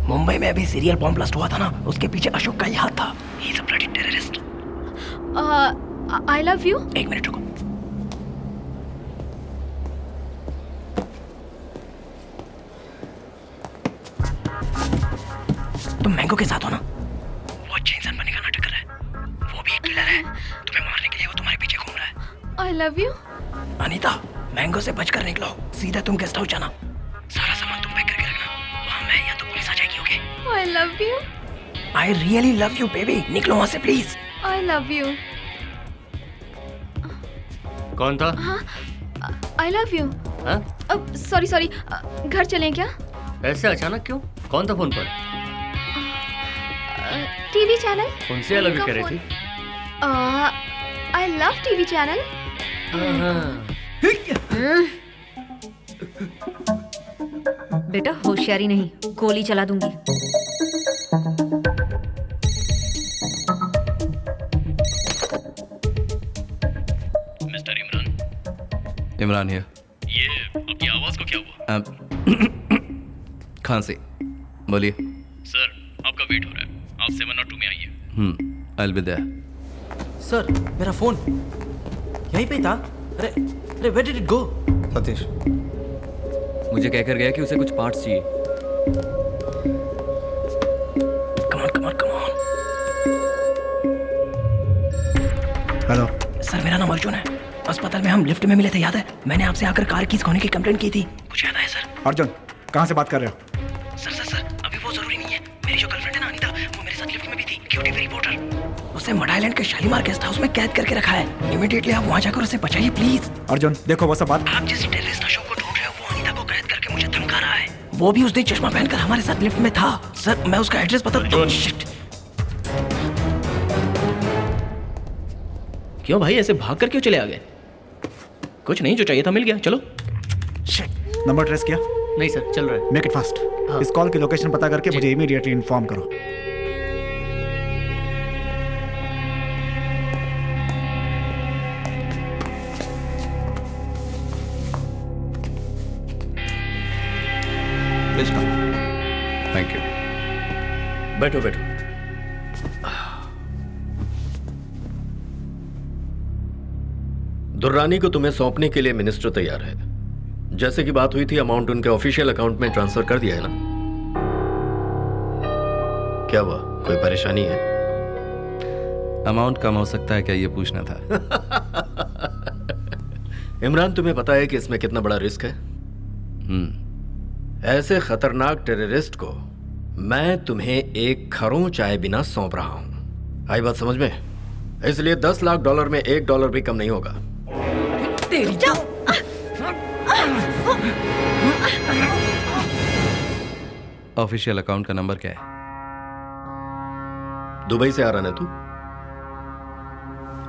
मुंबई में अभी सीरियल बॉम्ब ब्लास्ट हुआ था ना, उसके पीछे अशोक का ही हाथ था। He is a bloody terrorist. I love you. एक मिनट रुको। तुम मैंगो के साथ हो ना? वो अच्छे इंसान बनने का नाटक कर रहा है। वो भी एक किलर है। तुम्हें मारने के लिए वो तुम्हारे पीछे घूम रहा है। आई लव यू। अनीता, मैंगो से बचकर निकलो। सीधा तुम गेस्ट हाउस जाना। सारा सामान तुम पैक करके रखना। वहाँ मैं या तो पुलिस आ जाएगी। Okay? I love you. I really love you baby. निकलो वहाँ से प्लीज। I love you. कौन था? आई लव यू। सॉरी सॉरी, घर चलें क्या? ऐसे अचानक क्यों? कौन था फोन पर? TV channel. उनसे आई लव यू कह रही थी? I love TV channel. बेटा होशियारी नहीं, गोली चला दूंगी। मिस्टर इमरान। इमरान हियर। ये आपकी आवाज को क्या हुआ? खांसी। बोलिए। सर, आपका वेट हो रहा है। आप 702 में आइए। I will be there. Sir, मेरा फोन यहीं पे था। अरे where did it go? Satish, मुझे कहकर गया कि उसे कुछ पार्ट्स चाहिए। Come on. हेलो सर, मेरा नाम अर्जुन है। अस्पताल में हम लिफ्ट में मिले थे, याद है? मैंने आपसे आकर कार कीज खोने की कंप्लेंट की थी। कुछ याद आया सर? अर्जुन, कहाँ से बात कर रहे हो? सर अभी वो जरूरी नहीं है। मेरी जो गर्लफ्रेंड है ना अनीता, उसे मड आइलैंड के शालीमार गेस्ट हाउस में कैद करके रखा है। इमीडिएटली आप वहाँ जाकर उसे बचाइए प्लीज। अर्जुन देखो वो सब बात, आप जिस टेररिस्ट अशोक को ढूंढ रहे हो वो अनीता को कैद करके मुझे धमका रहा है। वो भी उस दिन चश्मा पहनकर हमारे साथ लिफ्ट में था। सर मैं उसका एड्रेस बता। शिट। क्यों भाई ऐसे भाग कर क्यों चले आ गए? कुछ नहीं, जो चाहिए था मिल गया, चलो। नंबर ट्रेस किया? नहीं सर, चल रहा है। Make it fast. इस कॉल की लोकेशन पता करके मुझे इमीडिएटली इन्फॉर्म करो। Thank you. बैठो बैठो। दुर्रानी को तुम्हें सौंपने के लिए मिनिस्टर तैयार है। जैसे कि बात हुई थी, अमाउंट उनके ऑफिशियल अकाउंट में ट्रांसफर कर दिया है ना? क्या हुआ, कोई परेशानी है? अमाउंट कम हो सकता है क्या, ये पूछना था। इमरान तुम्हें पता है कि इसमें कितना बड़ा रिस्क है? ऐसे खतरनाक टेररिस्ट को मैं तुम्हें एक खरों चाय बिना सौंप रहा हूं। आई बात समझ में? इसलिए $10 लाख में $1 भी कम नहीं होगा। तेरी ऑफिशियल अकाउंट का नंबर क्या है? दुबई से आ रहा है तू?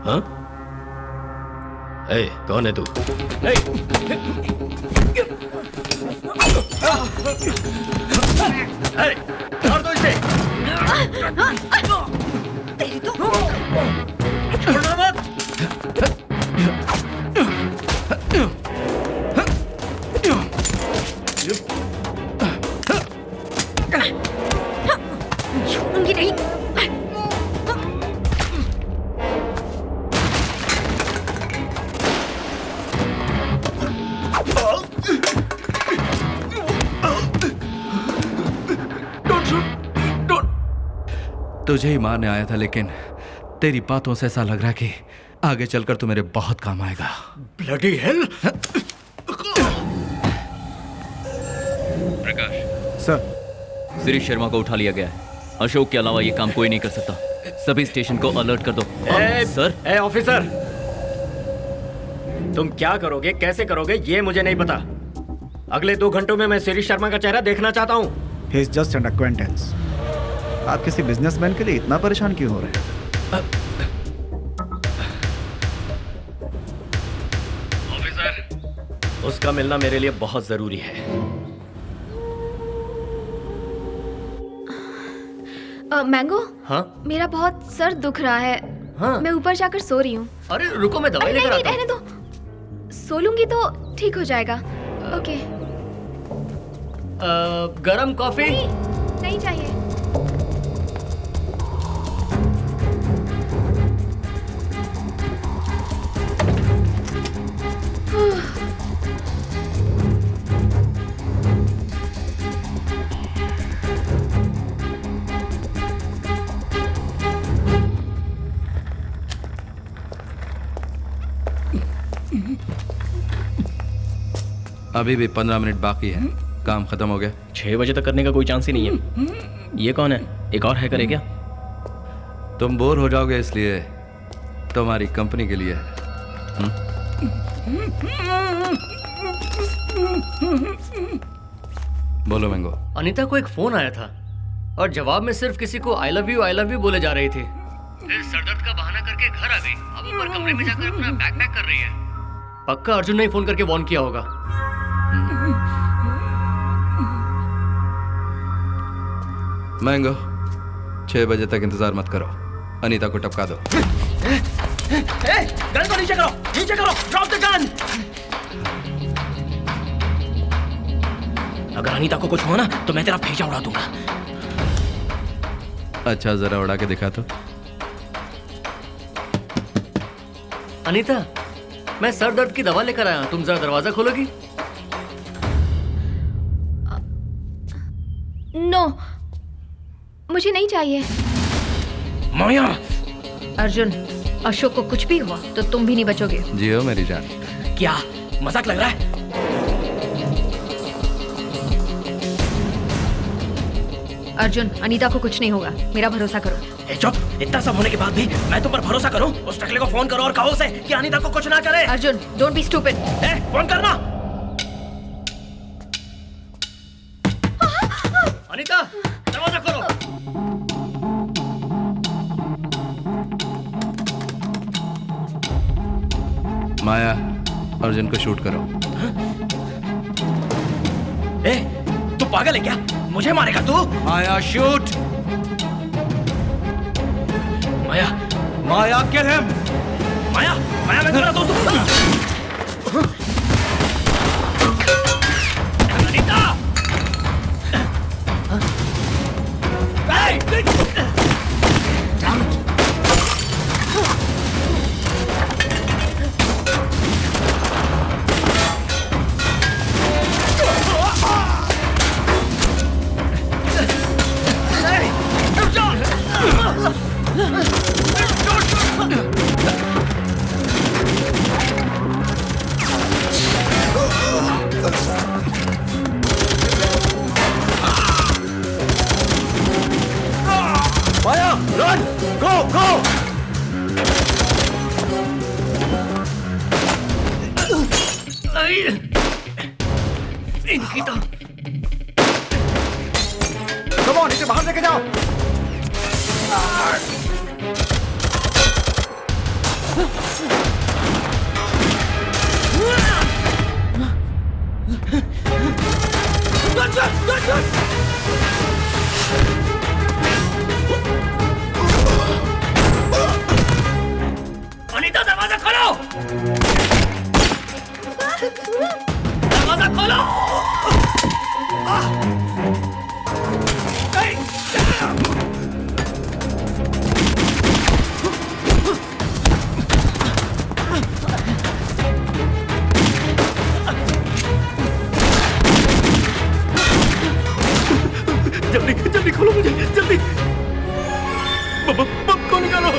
हाँ? ए, कौन है तू? मार दो इसे। तेरी तो छोड़ना मत। छोड़ूंगी नहीं। तुझे ही मारने आया था, लेकिन तेरी बातों से ऐसा लग रहा है कि आगे चलकर तू मेरे बहुत काम आएगा। Bloody hell. Prakash sir, Shirish Sharma को उठा लिया गया है। अशोक के अलावा ये काम कोई नहीं कर सकता। सभी स्टेशन को अलर्ट कर दो। सर। ए ऑफिसर, तुम क्या करोगे, कैसे करोगे, ये मुझे नहीं पता। अगले 2 घंटों में मैं शिरीष शर्मा का चेहरा देखना चाहता हूँ। ही इज जस्ट एन एक्वेंटेंस। आप किसी बिजनेसमैन के लिए इतना परेशान क्यों हो रहे हैं? ऑफिसर, उसका मिलना मेरे लिए बहुत जरूरी है। मैंगो। हाँ? मेरा बहुत सर दुख रहा है। हाँ? मैं ऊपर जाकर सो रही हूँ। अरे रुको, मैं दवाई लेकर आता हूँ। रहने दो, सो लूंगी तो ठीक हो जाएगा। ओके। गरम कॉफी? नहीं चाहिए। अभी भी 15 मिनट बाकी है। काम खत्म हो गया। 6 बजे तक करने का कोई चांस ही नहीं है। ये कौन है? एक और हैकर है क्या? तुम बोर हो जाओगे इसलिए तुम्हारी कंपनी के लिए है। बोलो मैंगो। अनीता को एक फोन आया था और जवाब में सिर्फ किसी को आई लव यू बोले जा रही थी। फिर सरदर्द का बहाना करके घर आ गई। अब ऊपर कमरे में जाकर अपना बैग पैक कर रही है। पक्का अर्जुन ने फोन करके वॉर्न किया होगा। मैंगो, 6 बजे तक इंतजार मत करो। अनीता को टपका दो। गन को नीचे करो, नीचे करो, ड्रॉप द गन। अगर अनीता को कुछ हुआ ना तो मैं तेरा भेजा उड़ा दूंगा। अच्छा, जरा उड़ा के दिखा तो। अनीता, मैं सर दर्द की दवा लेकर आया। तुम जरा दरवाजा खोलोगी? नो, मुझे नहीं चाहिए। माया। अर्जुन, अशोक को कुछ भी हुआ तो तुम भी नहीं बचोगे। जियो मेरी जान। क्या मजाक लग रहा है? अर्जुन, अनीता को कुछ नहीं होगा, मेरा भरोसा करो। ए चुप, इतना सब होने के बाद भी मैं तुम पर भरोसा करूं? उस टकले को फोन करो और कहो उसे कि अनीता को कुछ ना करे। Arjun, don't be stupid. Phone करना। अनीता, दरवाजा खोलो। माया, अर्जुन को शूट करो। ए, तू पागल है क्या? मुझे मारेगा तू? माया, शूट। माया, माया, किल हिम। माया, माया, मैं तुम्हारा दोस्त हूं। अनीता! माया, रन, गो, गो। इनकी तो कम ऑन, इसे बाहर लेके जाओ। अनीता, दरवाजा खोलो। दरवाजा खोलो। जल्दी जल्दी खोलो मुझे, जल्दी। बम को निकालो।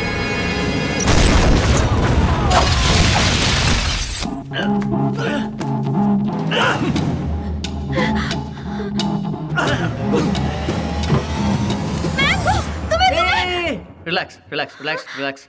Relax, relax, relax, relax.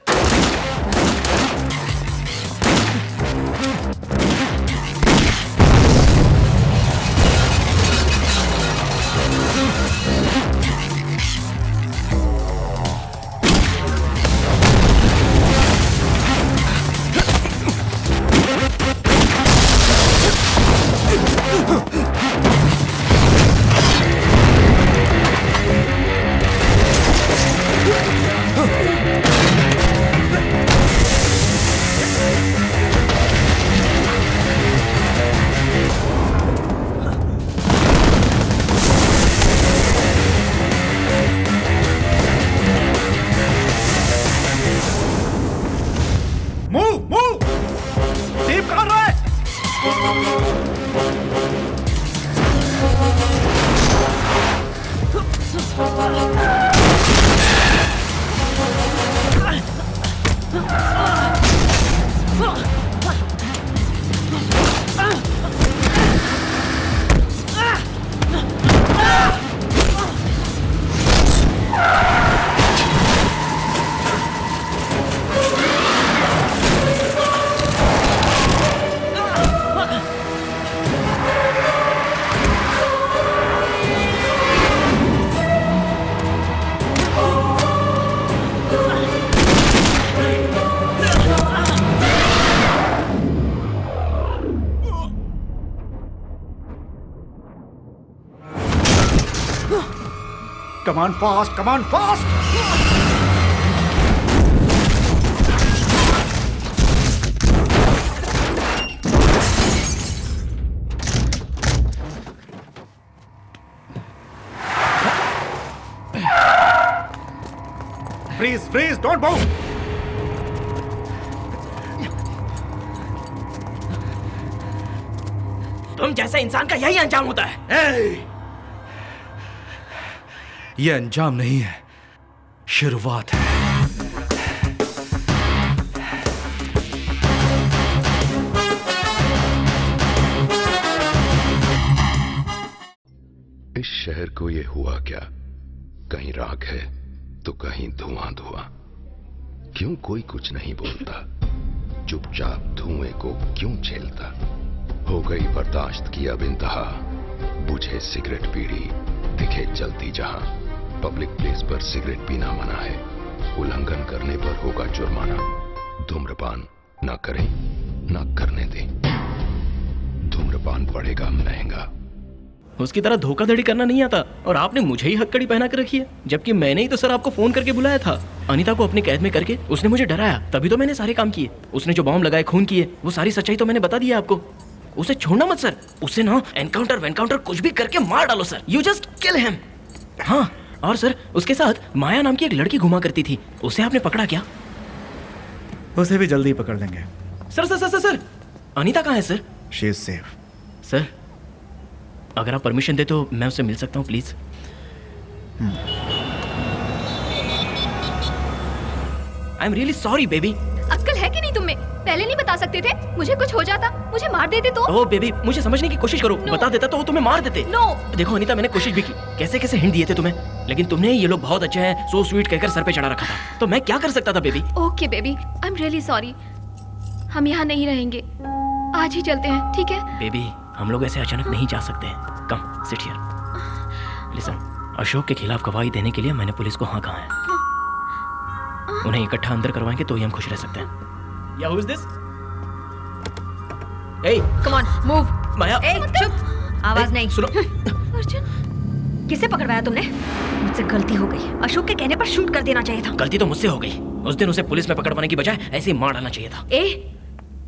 Come on fast, come on fast! Freeze, freeze, don't move! तुम जैसे इंसान का यही अंजाम होता है। ये अंजाम नहीं है, शुरुआत है। इस शहर को ये हुआ क्या? कहीं राख है तो कहीं धुआं धुआं। क्यों कोई कुछ नहीं बोलता, चुपचाप धुएं को क्यों झेलता। हो गई बर्दाश्त की अब इंतहा, बुझे सिगरेट बीड़ी दिखे जलती जहां। पब्लिक प्लेस पर सिगरेट पीना मना है, उल्लंघन करने पर होगा जुर्माना। धूम्रपान ना करें ना करने दें, धूम्रपान पड़ेगा महंगा। उसकी तरह धोखाधड़ी करना नहीं आता और आपने मुझे ही हथकड़ी पहना कर रखी है, जबकि मैंने ही तो सर आपको फोन करके बुलाया था। अनीता को अपनी कैद में करके उसने मुझे डराया, तभी तो मैंने सारे काम किए। उसने जो बॉम्ब लगाए, खून किए, वो सारी सच्चाई तो मैंने बता दी है आपको। उसे छोड़ना मत सर, उसे ना एनकाउंटर कुछ भी करके मार डालो sir. You just kill him. हाँ, और सर उसके साथ माया नाम की एक लड़की घुमा करती थी, उसे आपने पकड़ा क्या? उसे भी जल्दी पकड़ लेंगे। Sir sir sir sir Anita कहाँ है sir? She is safe. Sir अगर आप परमिशन दे तो मैं उससे मिल सकता हूँ please. I am really sorry baby. अक्ल है कि नहीं तुम्हें? पहले नहीं बता सकते थे? मुझे कुछ हो जाता, मुझे मार देते तो? ओह बेबी, मुझे समझने की कोशिश करो। बता देता तो वो तुम्हें मार देते। नो। देखो अनीता, मैंने कोशिश भी की, कैसे कैसे हिंट दिए थे तुम्हें, लेकिन तुमने ये लोग बहुत अच्छे हैं, सो स्वीट कहकर सर पे चढ़ा रखा था। तो मैं क्या कर सकता था baby? Okay baby, I am really sorry. हम यहाँ नहीं रहेंगे, आज ही चलते हैं, ठीक है? बेबी, हम लोग ऐसे अचानक नहीं जा सकते हैं। Come sit here. Listen, Ashok के खिलाफ गवाही देने के लिए मैंने पुलिस को हाँ कहा है। उन्हें इकट्ठा अंदर करवाएंगे तो ही हम खुश रह सकते हैं। या हु इज दिस? ए, कम ऑन, मूव। माया, ए, चुप, आवाज नहीं। सुनो। अर्जुन, किसे पकड़वाया तुमने? मुझसे गलती हो गई, अशोक के कहने पर शूट कर देना चाहिए था। गलती तो मुझसे हो गई। उस दिन उसे पुलिस में पकड़वाने की बजाय ऐसे ही मार डालना चाहिए था।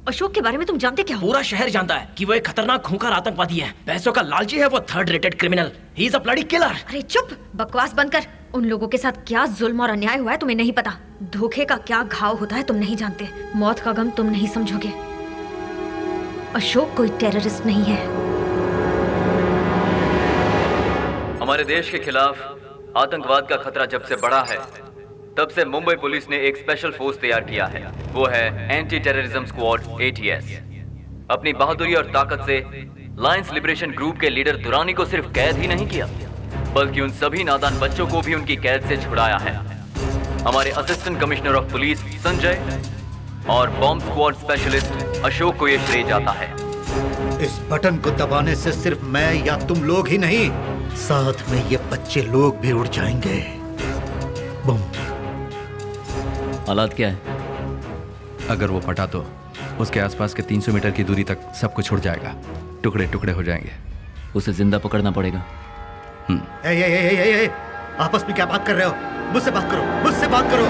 अशोक के बारे में तुम जानते क्या हो? पूरा शहर जानता है कि वो एक खतरनाक खूंखार आतंकवादी है, पैसों का लालची है, वो third rated criminal. He is a bloody killer. अरे चुप, बकवास बंद कर। उन लोगों के साथ क्या जुल्म और अन्याय हुआ है तुम्हें नहीं पता। धोखे का क्या घाव होता है तुम नहीं जानते। मौत का गम तुम नहीं समझोगे। अशोक कोई टेररिस्ट नहीं है। हमारे देश के खिलाफ आतंकवाद का खतरा जब से बढ़ा है, तब से मुंबई पुलिस ने एक स्पेशल फोर्स तैयार किया है। वो है एंटी टेररिज्म स्क्वाड ATS। अपनी बहादुरी और ताकत से लायंस लिबरेशन ग्रुप के लीडर दुरानी को सिर्फ कैद ही नहीं किया, बल्कि उन सभी नादान बच्चों को भी उनकी कैद से छुड़ाया है। हमारे assistant commissioner of police Sanjay और बॉम्ब स्क्वाड स्पेशलिस्ट अशोक को यह श्रेय जाता है। इस बटन को दबाने से सिर्फ मैं या तुम लोग ही नहीं, साथ में ये बच्चे लोग भी उड़ जाएंगे। बम। हालात क्या है? अगर वो फटा तो उसके आसपास के 300 मीटर की दूरी तक सब कुछ उड़ जाएगा, टुकड़े टुकड़े हो जाएंगे। उसे जिंदा पकड़ना पड़ेगा। ए, आपस में क्या बात कर रहे हो? मुझसे बात करो, मुझसे बात करो।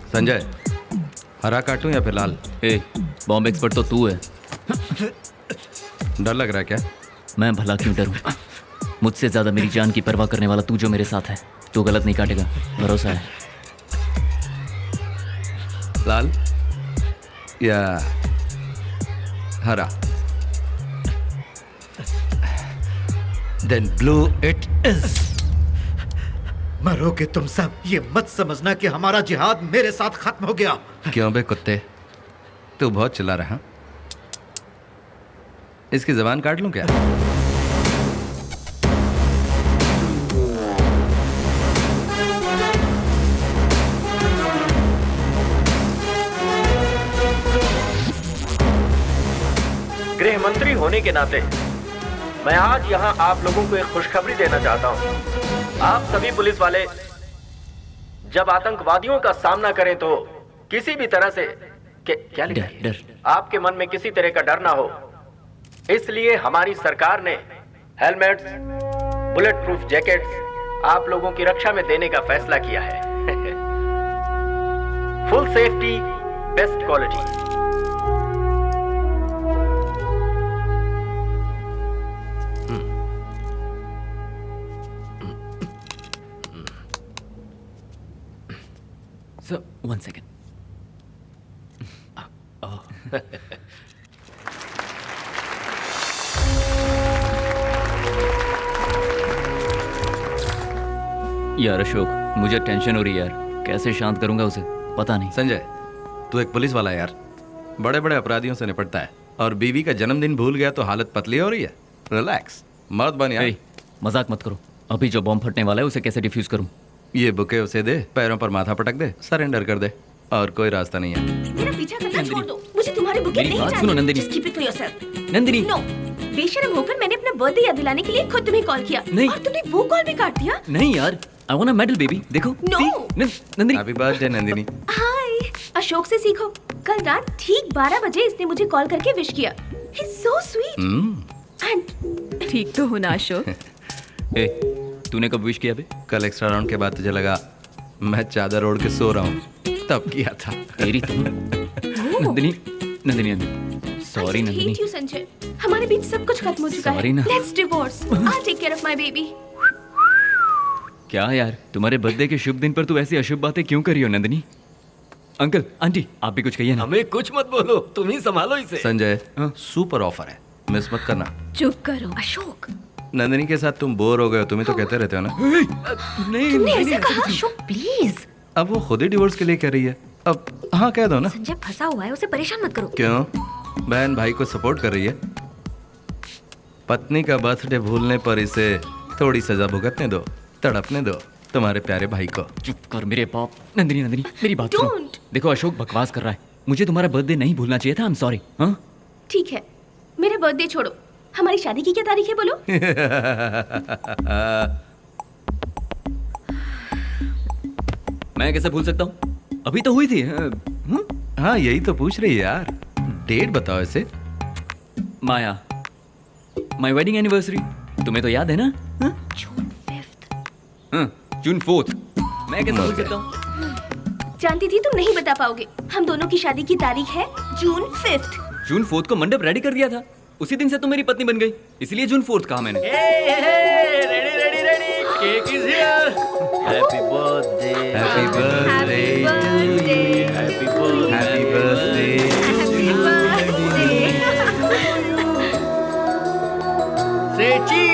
संजय, हरा काटूं या फिर लाल? बॉम्ब एक्सपर्ट तो तू है। डर लग रहा है क्या? मैं भला क्यों डरूं? मुझसे ज्यादा मेरी जान की परवाह करने वाला तू जो मेरे साथ है, तू गलत नहीं काटेगा, भरोसा है। लाल या हरा? Then blue it is. मरोगे तुम सब। ये मत समझना कि हमारा जिहाद मेरे साथ खत्म हो गया। क्यों बे कुत्ते, तू बहुत चिल्ला रहा? इसकी जबान काट लूं क्या? गृह मंत्री होने के नाते मैं आज यहाँ आप लोगों को एक खुशखबरी देना चाहता हूँ। आप सभी पुलिस वाले जब आतंकवादियों का सामना करें तो किसी भी तरह से क्या लिखा है? डर। आपके मन में किसी तरह का डर ना हो, इसलिए हमारी सरकार ने हेलमेट्स, बुलेट प्रूफ जैकेट्स आप लोगों की रक्षा में देने का फैसला किया है। Full safety, best quality. So, 1 second. यार अशोक, मुझे टेंशन हो रही है यार। कैसे शांत करूंगा उसे पता नहीं। संजय, तू एक पुलिस वाला है यार, बड़े बड़े अपराधियों से निपटता है और बीवी का जन्मदिन भूल गया तो हालत पतली हो रही है। रिलैक्स, मत बन यार। मजाक मत करो। अभी जो बॉम्ब फटने वाला है उसे कैसे डिफ्यूज करूं? ये बुके उसे दे, पैरों पर माथा पटक दे, सरेंडर कर दे, और कोई रास्ता नहीं है। मेरा पीछा करना छोड़ दो, मुझे तुम्हारे बुके मेरी नहीं बात चाहिए। सुनो Nandini. Just keep it for yourself. Nandini. No, बेशर्म होकर मैंने अपना बर्थडे याद दिलाने के लिए खुद तुम्हें कॉल किया नहीं। और तुमने वो कॉल भी काट दिया। नहीं यार, I want a medal baby. देखो no. Nandini. Happy birthday Nandini. Hi, Ashok से सीखो। कल रात ठीक 12 बजे इसने मुझे कॉल करके विश किया। He's so sweet. And ठीक तो हो ना अशोक? ए, तूने कब विश किया बे? कल एक्स्ट्रा राउंड के बाद तुझे लगा मैं चादर ओढ़ के सो रहा हूँ, तब किया था। तेरी तो Nandini Nandini sorry I Nandini. hate you, Sanjay. हमारे बीच सब कुछ खत्म हो चुका है। Sorry ना। Let's divorce. I'll take care of my baby. क्या यार, तुम्हारे बर्थडे के शुभ दिन पर तू ऐसी अशुभ बातें क्यों करी हो नंदिनी? अंकल आंटी आप भी कुछ कहिए ना। हमें कुछ मत बोलो, तुम ही संभालो इसे। संजय, सुपर ऑफर है, मिस मत करना। चुप करो अशोक। नंदिनी के साथ तुम बोर हो गए हो, तुम ही तो कहते रहते हो ना। नहीं तुमने ऐसा कहा अशोक प्लीज। अब वो खुद ही डिवोर्स के लिए कह रही है, अब हाँ कह दो ना। संजय फंसा हुआ है, उसे परेशान मत करो। क्यों? बहन भाई को सपोर्ट कर रही है। पत्नी का बर्थडे भूलने पर इसे थोड़ी सजा भुगतने दो, तड़पने दो तुम्हारे प्यारे भाई को। चुप कर मेरे बाप। नंदिनी नंदिनी मेरी बात सुनो। देखो अशोक बकवास कर रहा है, मुझे तुम्हारा बर्थडे नहीं भूलना चाहिए था। I am sorry. हाँ ठीक है, मेरा बर्थडे छोड़ो। हमारी शादी की क्या तारीख है बोलो? मैं कैसे भूल सकता हूँ, अभी तो हुई थी। हाँ यही तो पूछ रही है यार, डेट बताओ इसे। माया, माय वेडिंग एनिवर्सरी तुम्हें तो याद है ना? जून 4th। मैं कैसे भूल सकता हूँ? जानती थी तुम नहीं बता पाओगे। हम दोनों की शादी की तारीख है जून 5th। जून 4th को मंडप रेडी कर दिया था, उसी दिन से तुम मेरी पत्नी बन गई, इसलिए जून 4th कहा मैंने। Ready ready ready, cake is here. Happy birthday, happy birthday, happy birthday, happy birthday. से चीज।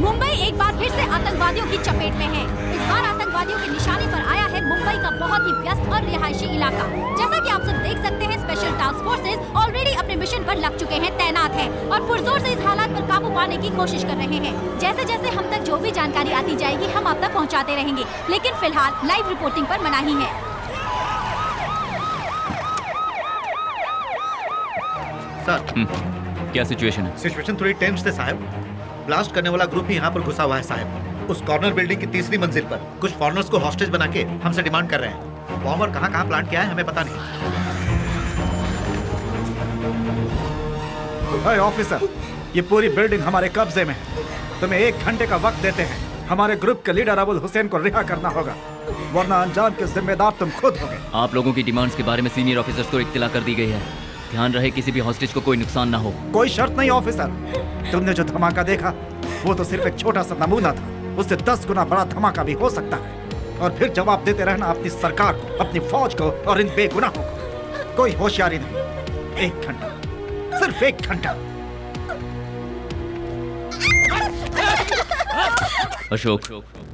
मुंबई एक बार फिर से आतंकवादियों की चपेट में है। इस बार आतंकवादियों के निशाने पर आया है मुंबई का बहुत ही व्यस्त और रिहायशी इलाका। जैसा कि आप सब देख सकते हैं, स्पेशल टास्क फोर्सेस ऑलरेडी अपने मिशन पर लग चुके हैं, तैनात हैं और पुरजोर से इस हालात पर काबू पाने की कोशिश कर रहे हैं। जैसे जैसे हम तक जो भी जानकारी आती जाएगी हम आप तक पहुँचाते रहेंगे, लेकिन फिलहाल लाइव रिपोर्टिंग पर मनाही है। सर, क्या सिचुएशन है? सिचुएशन थोड़ी टेंस है साहब। ब्लास्ट करने वाला ग्रुप ही यहाँ पर घुसा हुआ है साहब। उस कॉर्नर बिल्डिंग की 3री मंजिल पर कुछ फॉरेनर्स को हॉस्टेज बना के हमसे डिमांड कर रहे हैं। बॉम्बर कहाँ कहाँ प्लांट किया है हमें पता नहीं। हाय ऑफिसर, ये पूरी बिल्डिंग हमारे कब्जे में है। तुम्हें 1 घंटे का वक्त देते हैं। हमारे ग्रुप के लीडर अबुल हुसैन को रिहा करना होगा, वरना अंजाम के जिम्मेदार तुम खुद होगे। आप लोगों की डिमांड्स के बारे में सीनियर ऑफिसर्स को इत्तला कर दी गई है। ध्यान रहे किसी भी हॉस्टेज को कोई नुकसान ना हो। कोई शर्त नहीं ऑफिसर। तुमने जो धमाका देखा वो तो सिर्फ एक छोटा सा नमूना था, उससे 10 गुना बड़ा धमाका भी हो सकता है। और फिर जवाब देते रहना अपनी सरकार को, अपनी फौज को और इन बेगुनाहों को। कोई होशियारी नहीं। 1 घंटा, सिर्फ 1 घंटा। अशोक,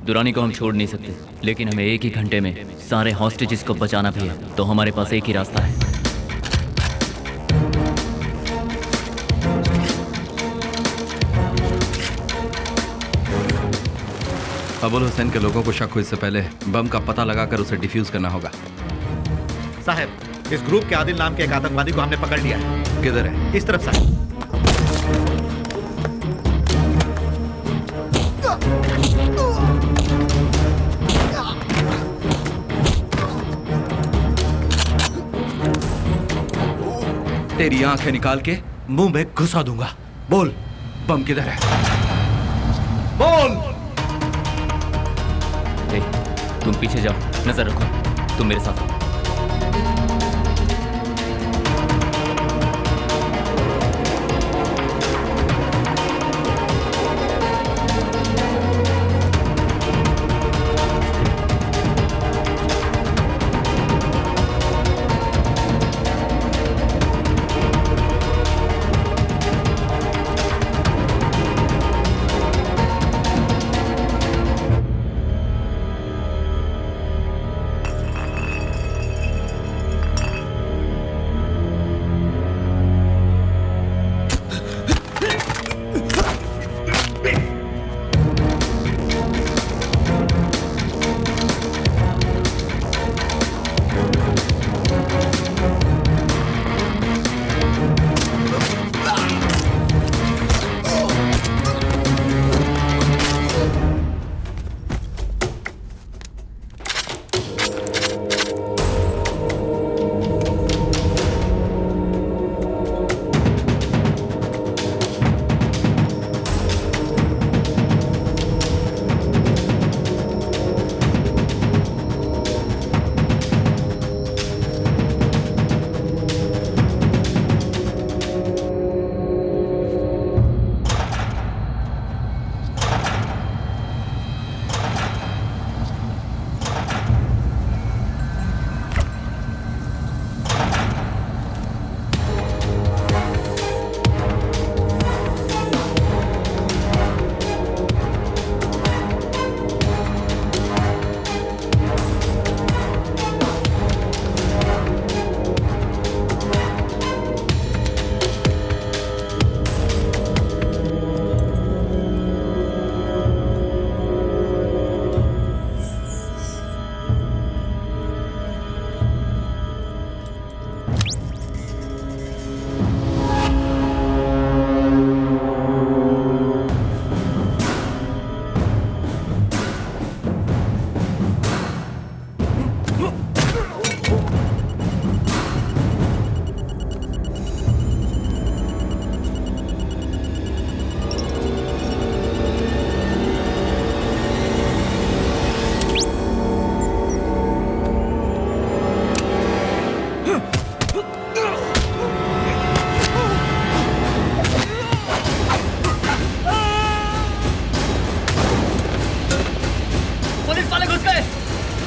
दुरानी को हम छोड़ नहीं सकते, लेकिन हमें 1 ही घंटे में सारे हॉस्टेजेस को बचाना भी है। तो हमारे पास एक ही रास्ता है। अबुल हुसैन के लोगों को शक हो, इससे पहले बम का पता लगाकर उसे डिफ्यूज करना होगा। साहब, इस ग्रुप के आदिल नाम के एक आतंकवादी को हमने पकड़ लिया है। किधर है? इस तरफ साहब। तेरी आंखें निकाल के मुंह में घुसा दूंगा। बोल, बम किधर है? बोल। ए, तुम पीछे जाओ, नजर रखो, तुम मेरे साथ आओ।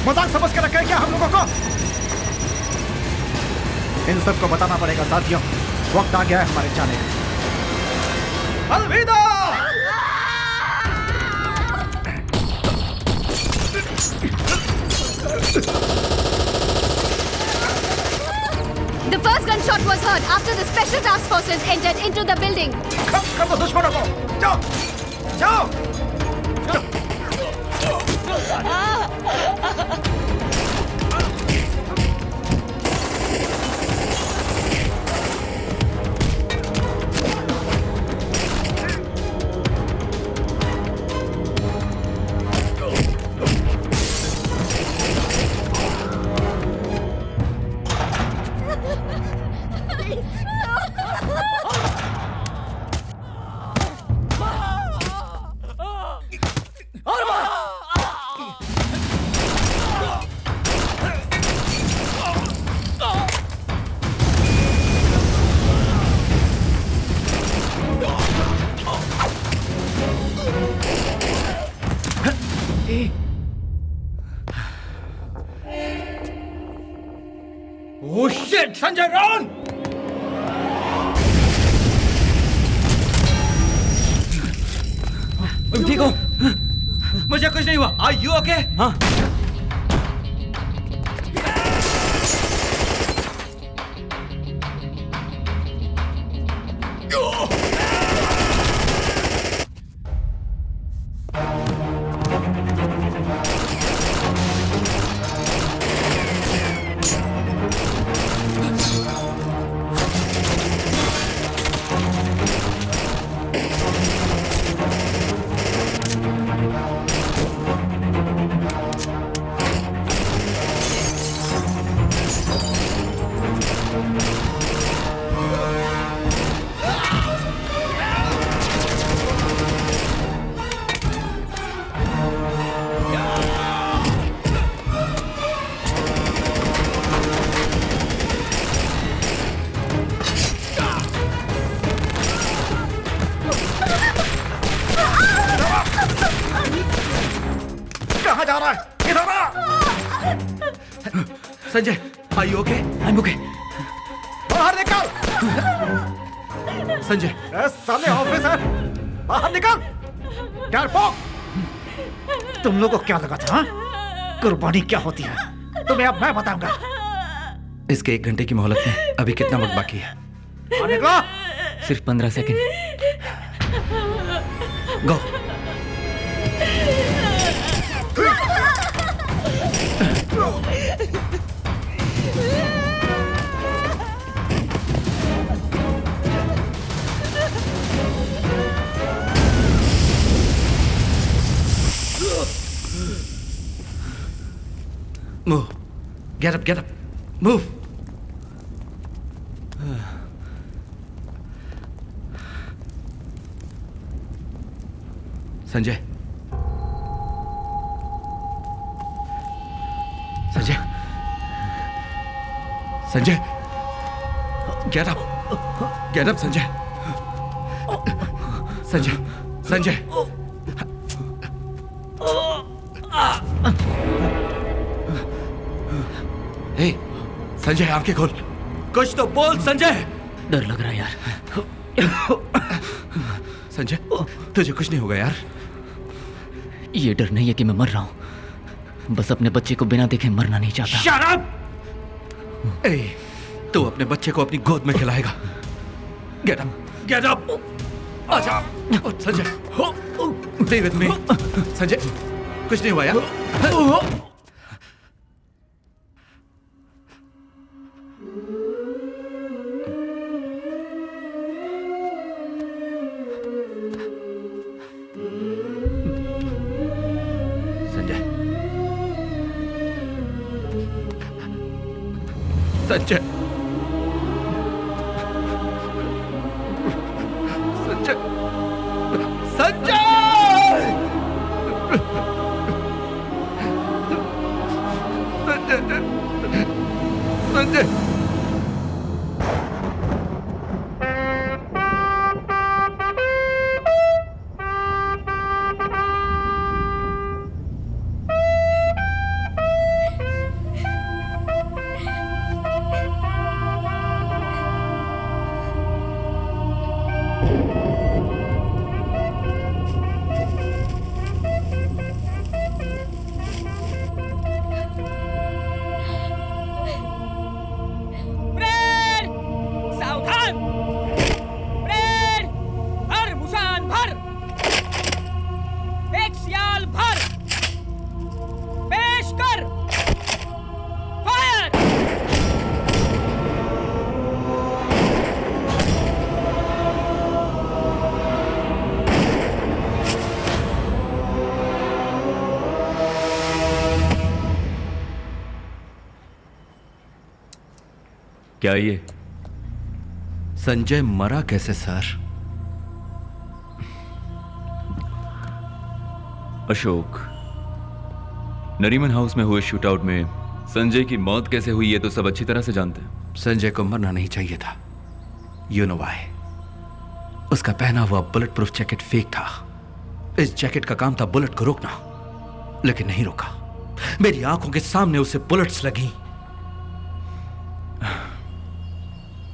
मजाक समझ कर रखा है क्या हम लोगों को? इन सबको बताना पड़ेगा साथियों, वक्त आ गया है हमारे जाने का। अलविदा। The first gunshot was heard after the special task forces entered into the building. कर दो दुश्मनों को, जाओ, जाओ। Oh shit, Sanjay, run! ठीक हो? मुझे कुछ नहीं हुआ। Are you okay? हाँ। Sanjay, are you okay? I'm okay. बाहर निकल! संजय, साले ऑफिसर, बाहर निकल! डरपोक! तुम लोगों को क्या लगा था? हाँ? कुर्बानी क्या होती है? तुम्हें अब मैं बताऊंगा। इसके 1 घंटे की मोहलत में अभी कितना वक्त बाकी है? निकलो! सिर्फ 15 second. Go. Move. Get up, get up. Move. Sanjay, Sanjay, Sanjay, get up, get up, Sanjay, Sanjay, Sanjay, hey, Sanjay आंखें खोल, कुछ तो बोल संजय। डर लग रहा है यार। संजय, तुझे कुछ नहीं होगा यार। ये डर नहीं है कि मैं मर रहा हूं, बस अपने बच्चे को बिना देखे मरना नहीं चाहता। Shut up! ए, तू अपने बच्चे को अपनी गोद में खिलाएगा। Get up, get up! आजा, Sanjay, stay with me. Sanjay, कुछ नहीं हुआ यार। संजय, संजय, संजय, संजय, संजय, क्या ये? संजय मरा कैसे सर? अशोक, नरीमन हाउस में हुए शूटआउट में संजय की मौत कैसे हुई ये तो सब अच्छी तरह से जानते हैं। संजय को मरना नहीं चाहिए था। You know why? उसका पहना हुआ बुलेट प्रूफ जैकेट फेक था। इस जैकेट का काम था बुलेट को रोकना, लेकिन नहीं रोका। मेरी आंखों के सामने उसे बुलेट्स लगी।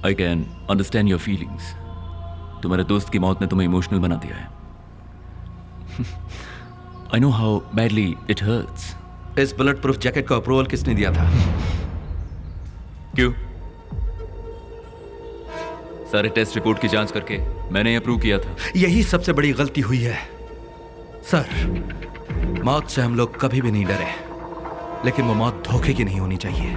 I can understand your feelings. तुम्हारे दोस्त की मौत ने तुम्हें इमोशनल बना दिया है। I know how badly it hurts. इस बुलेट प्रूफ जैकेट को अप्रूवल किसने दिया था? क्यों? सारे टेस्ट रिपोर्ट की जांच करके मैंने अप्रूव किया था। यही सबसे बड़ी गलती हुई है सर। मौत से हम लोग कभी भी नहीं डरे, लेकिन वो मौत धोखे की नहीं होनी चाहिए।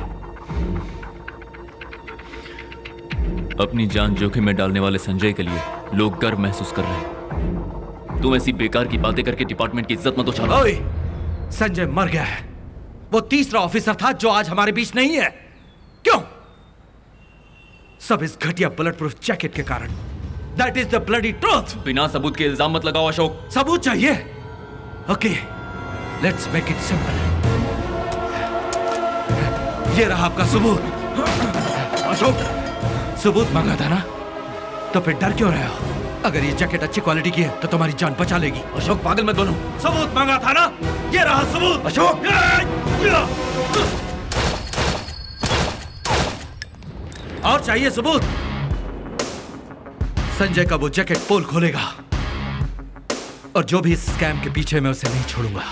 अपनी जान जोखिम में डालने वाले संजय के लिए लोग गर्व महसूस कर रहे हैं। तुम ऐसी बेकार की बातें करके डिपार्टमेंट की इज्जत मत उछालो। ओए, संजय मर गया है। वो तीसरा ऑफिसर था जो आज हमारे बीच नहीं है। क्यों? सब इस घटिया बुलेट प्रूफ जैकेट के कारण। That is the bloody truth. बिना सबूत के इल्जाम मत लगाओ अशोक। सबूत चाहिए? Okay, let's make it simple. ये रहा आपका सबूत। अशोक, सबूत मांगा था ना, तो फिर डर क्यों रहे हो? अगर ये जैकेट अच्छी क्वालिटी की है तो तुम्हारी जान बचा लेगी। अशोक पागल मत बनो। सबूत मांगा था ना, ये रहा सबूत। अशोक, और चाहिए सबूत। संजय का वो जैकेट पोल खोलेगा और जो भी इस स्कैम के पीछे, मैं उसे नहीं छोड़ूंगा।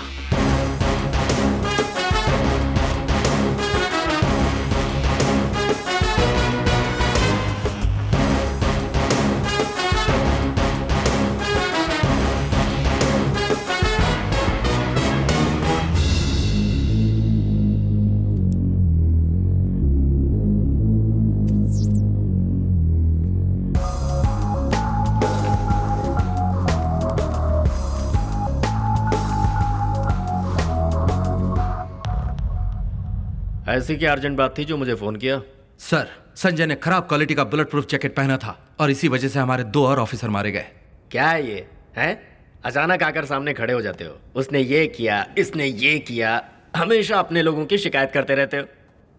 ऐसी क्या अर्जेंट बात थी जो मुझे फोन किया? सर, संजय ने खराब क्वालिटी का बुलेट प्रूफ जैकेट पहना था और इसी वजह से हमारे 2 और ऑफिसर मारे गए। क्या है ये? हैं? अचानक आकर सामने खड़े हो जाते हो। उसने ये किया, इसने ये किया, हमेशा अपने लोगों की शिकायत करते रहते हो।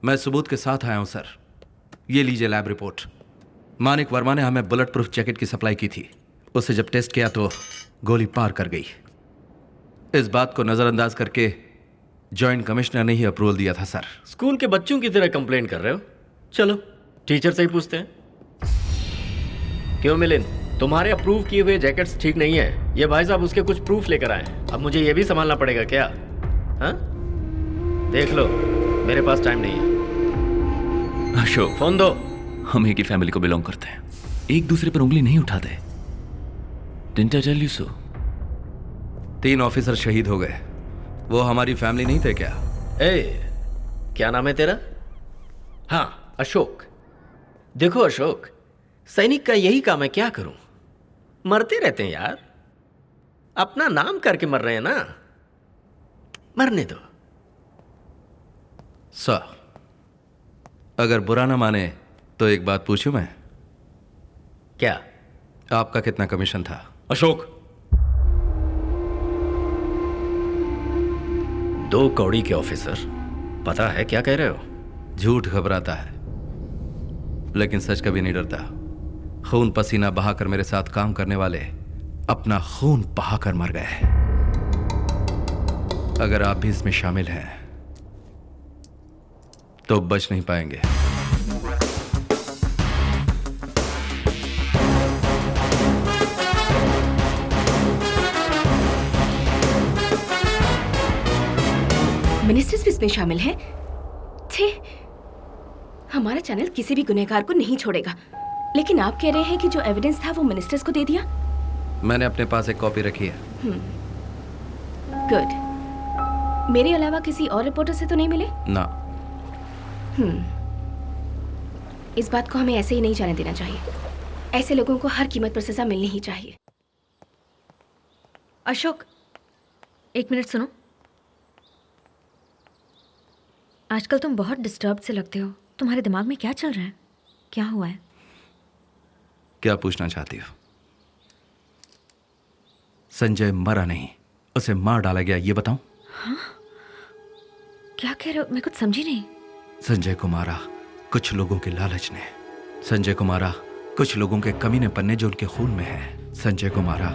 मैं सबूत के साथ आया हूं सर। ये लीजिए लैब रिपोर्ट। मानिक वर्मा ने हमें बुलेट प्रूफ जैकेट की सप्लाई की थी। उसे जब टेस्ट किया तो गोली पार कर गई। इस बात को नजरअंदाज करके जॉइंट कमिश्नर ने ही अप्रूवल दिया था सर। स्कूल के बच्चों की तरह कंप्लेंट कर रहे हो? चलो टीचर से ही पूछते हैं। क्यों मिलिंद, तुम्हारे अप्रूव किए हुए जैकेट्स ठीक नहीं है। ये भाई साहब उसके कुछ प्रूफ लेकर आए। अब मुझे ये भी संभालना पड़ेगा क्या? हाँ, देख लो, मेरे पास टाइम नहीं है। अशोक, फोन दो। हम एक ही फैमिली को बिलोंग करते हैं, एक दूसरे पर उंगली नहीं उठाते। Didn't I tell you so? 3 officer शहीद हो गए। वो हमारी फैमिली नहीं थे क्या? क्या नाम है तेरा? हाँ, अशोक। देखो अशोक, सैनिक का यही काम है, क्या करूं? मरते रहते हैं यार। अपना नाम करके मर रहे हैं ना, मरने दो। सर, अगर बुरा ना माने तो एक बात पूछूं मैं? क्या? आपका कितना कमीशन था? अशोक, 2 कौड़ी के ऑफिसर, पता है क्या कह रहे हो? झूठ घबराता है लेकिन सच कभी नहीं डरता। खून पसीना बहाकर मेरे साथ काम करने वाले अपना खून बहाकर मर गए। अगर आप भी इसमें शामिल हैं तो बच नहीं पाएंगे। मिनिस्टर्स भी इसमें शामिल हैं? छे, हमारा चैनल किसी भी गुनहगार को नहीं छोड़ेगा। लेकिन आप कह रहे हैं कि जो एविडेंस था वो मिनिस्टर्स को दे दिया? मैंने अपने पास एक कॉपी रखी है। गुड। मेरे अलावा किसी और रिपोर्टर से तो नहीं मिले? ना। इस बात को हमें ऐसे ही नहीं जाने देना चाहिए। ऐसे लोगों को हर कीमत पर सजा मिलनी ही चाहिए। अशोक, 1 मिनट सुनो। आजकल तुम बहुत डिस्टर्ब से लगते हो। तुम्हारे दिमाग में क्या चल रहा है? क्या हुआ है? क्या पूछना चाहती हो? संजय मरा नहीं, उसे मार डाला गया, ये बताऊं? हाँ? क्या कह रहे हो? मैं कुछ समझी नहीं। संजय को मारा कुछ लोगों के लालच ने। संजय को मारा कुछ लोगों के कमीनेपन ने जो उनके खून में है। संजय को मारा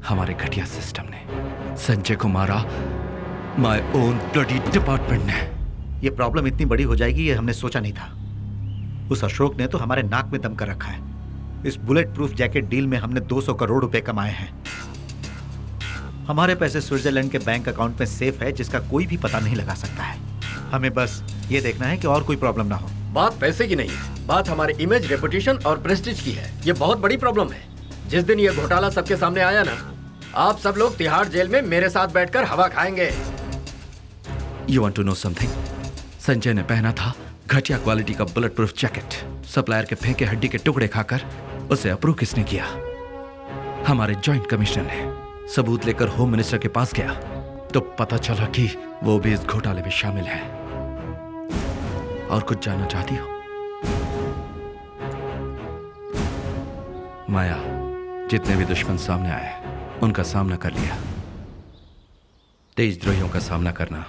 हमारे घटिया सिस्टम ने। संजय को मारा माय ओन ब्लडी डिपार्टमेंट ने। ये प्रॉब्लम इतनी बड़ी हो जाएगी ये हमने सोचा नहीं था। उस अशोक ने तो हमारे नाक में दम कर रखा है। इस बुलेट प्रूफ जैकेट डील में हमने 200 करोड़ रुपए कमाए हैं। हमारे पैसे स्विट्जरलैंड के बैंक अकाउंट में सेफ है जिसका कोई भी पता नहीं लगा सकता है। हमें बस ये देखना है कि और कोई प्रॉब्लम ना हो। बात पैसे की नहीं, बात हमारे इमेज, रेपुटेशन और प्रेस्टीज की है। ये बहुत बड़ी प्रॉब्लम है। जिस दिन ये घोटाला सबके सामने आया ना, आप सब लोग तिहाड़ जेल में मेरे साथ बैठकर हवा खाएंगे। You want to know something? Sanjay ने पहना था घटिया क्वालिटी का बुलेट प्रूफ जैकेट। सप्लायर के फेंके हड्डी के टुकड़े खाकर उसे अप्रूव किसने किया? हमारे जॉइंट कमिश्नर ने। सबूत लेकर होम मिनिस्टर के पास गया तो पता चला कि वो भी इस घोटाले में शामिल है। और कुछ जानना चाहती हो? माया, जितने भी दुश्मन सामने आए उनका सामना कर लिया। देशद्रोहियों का सामना करना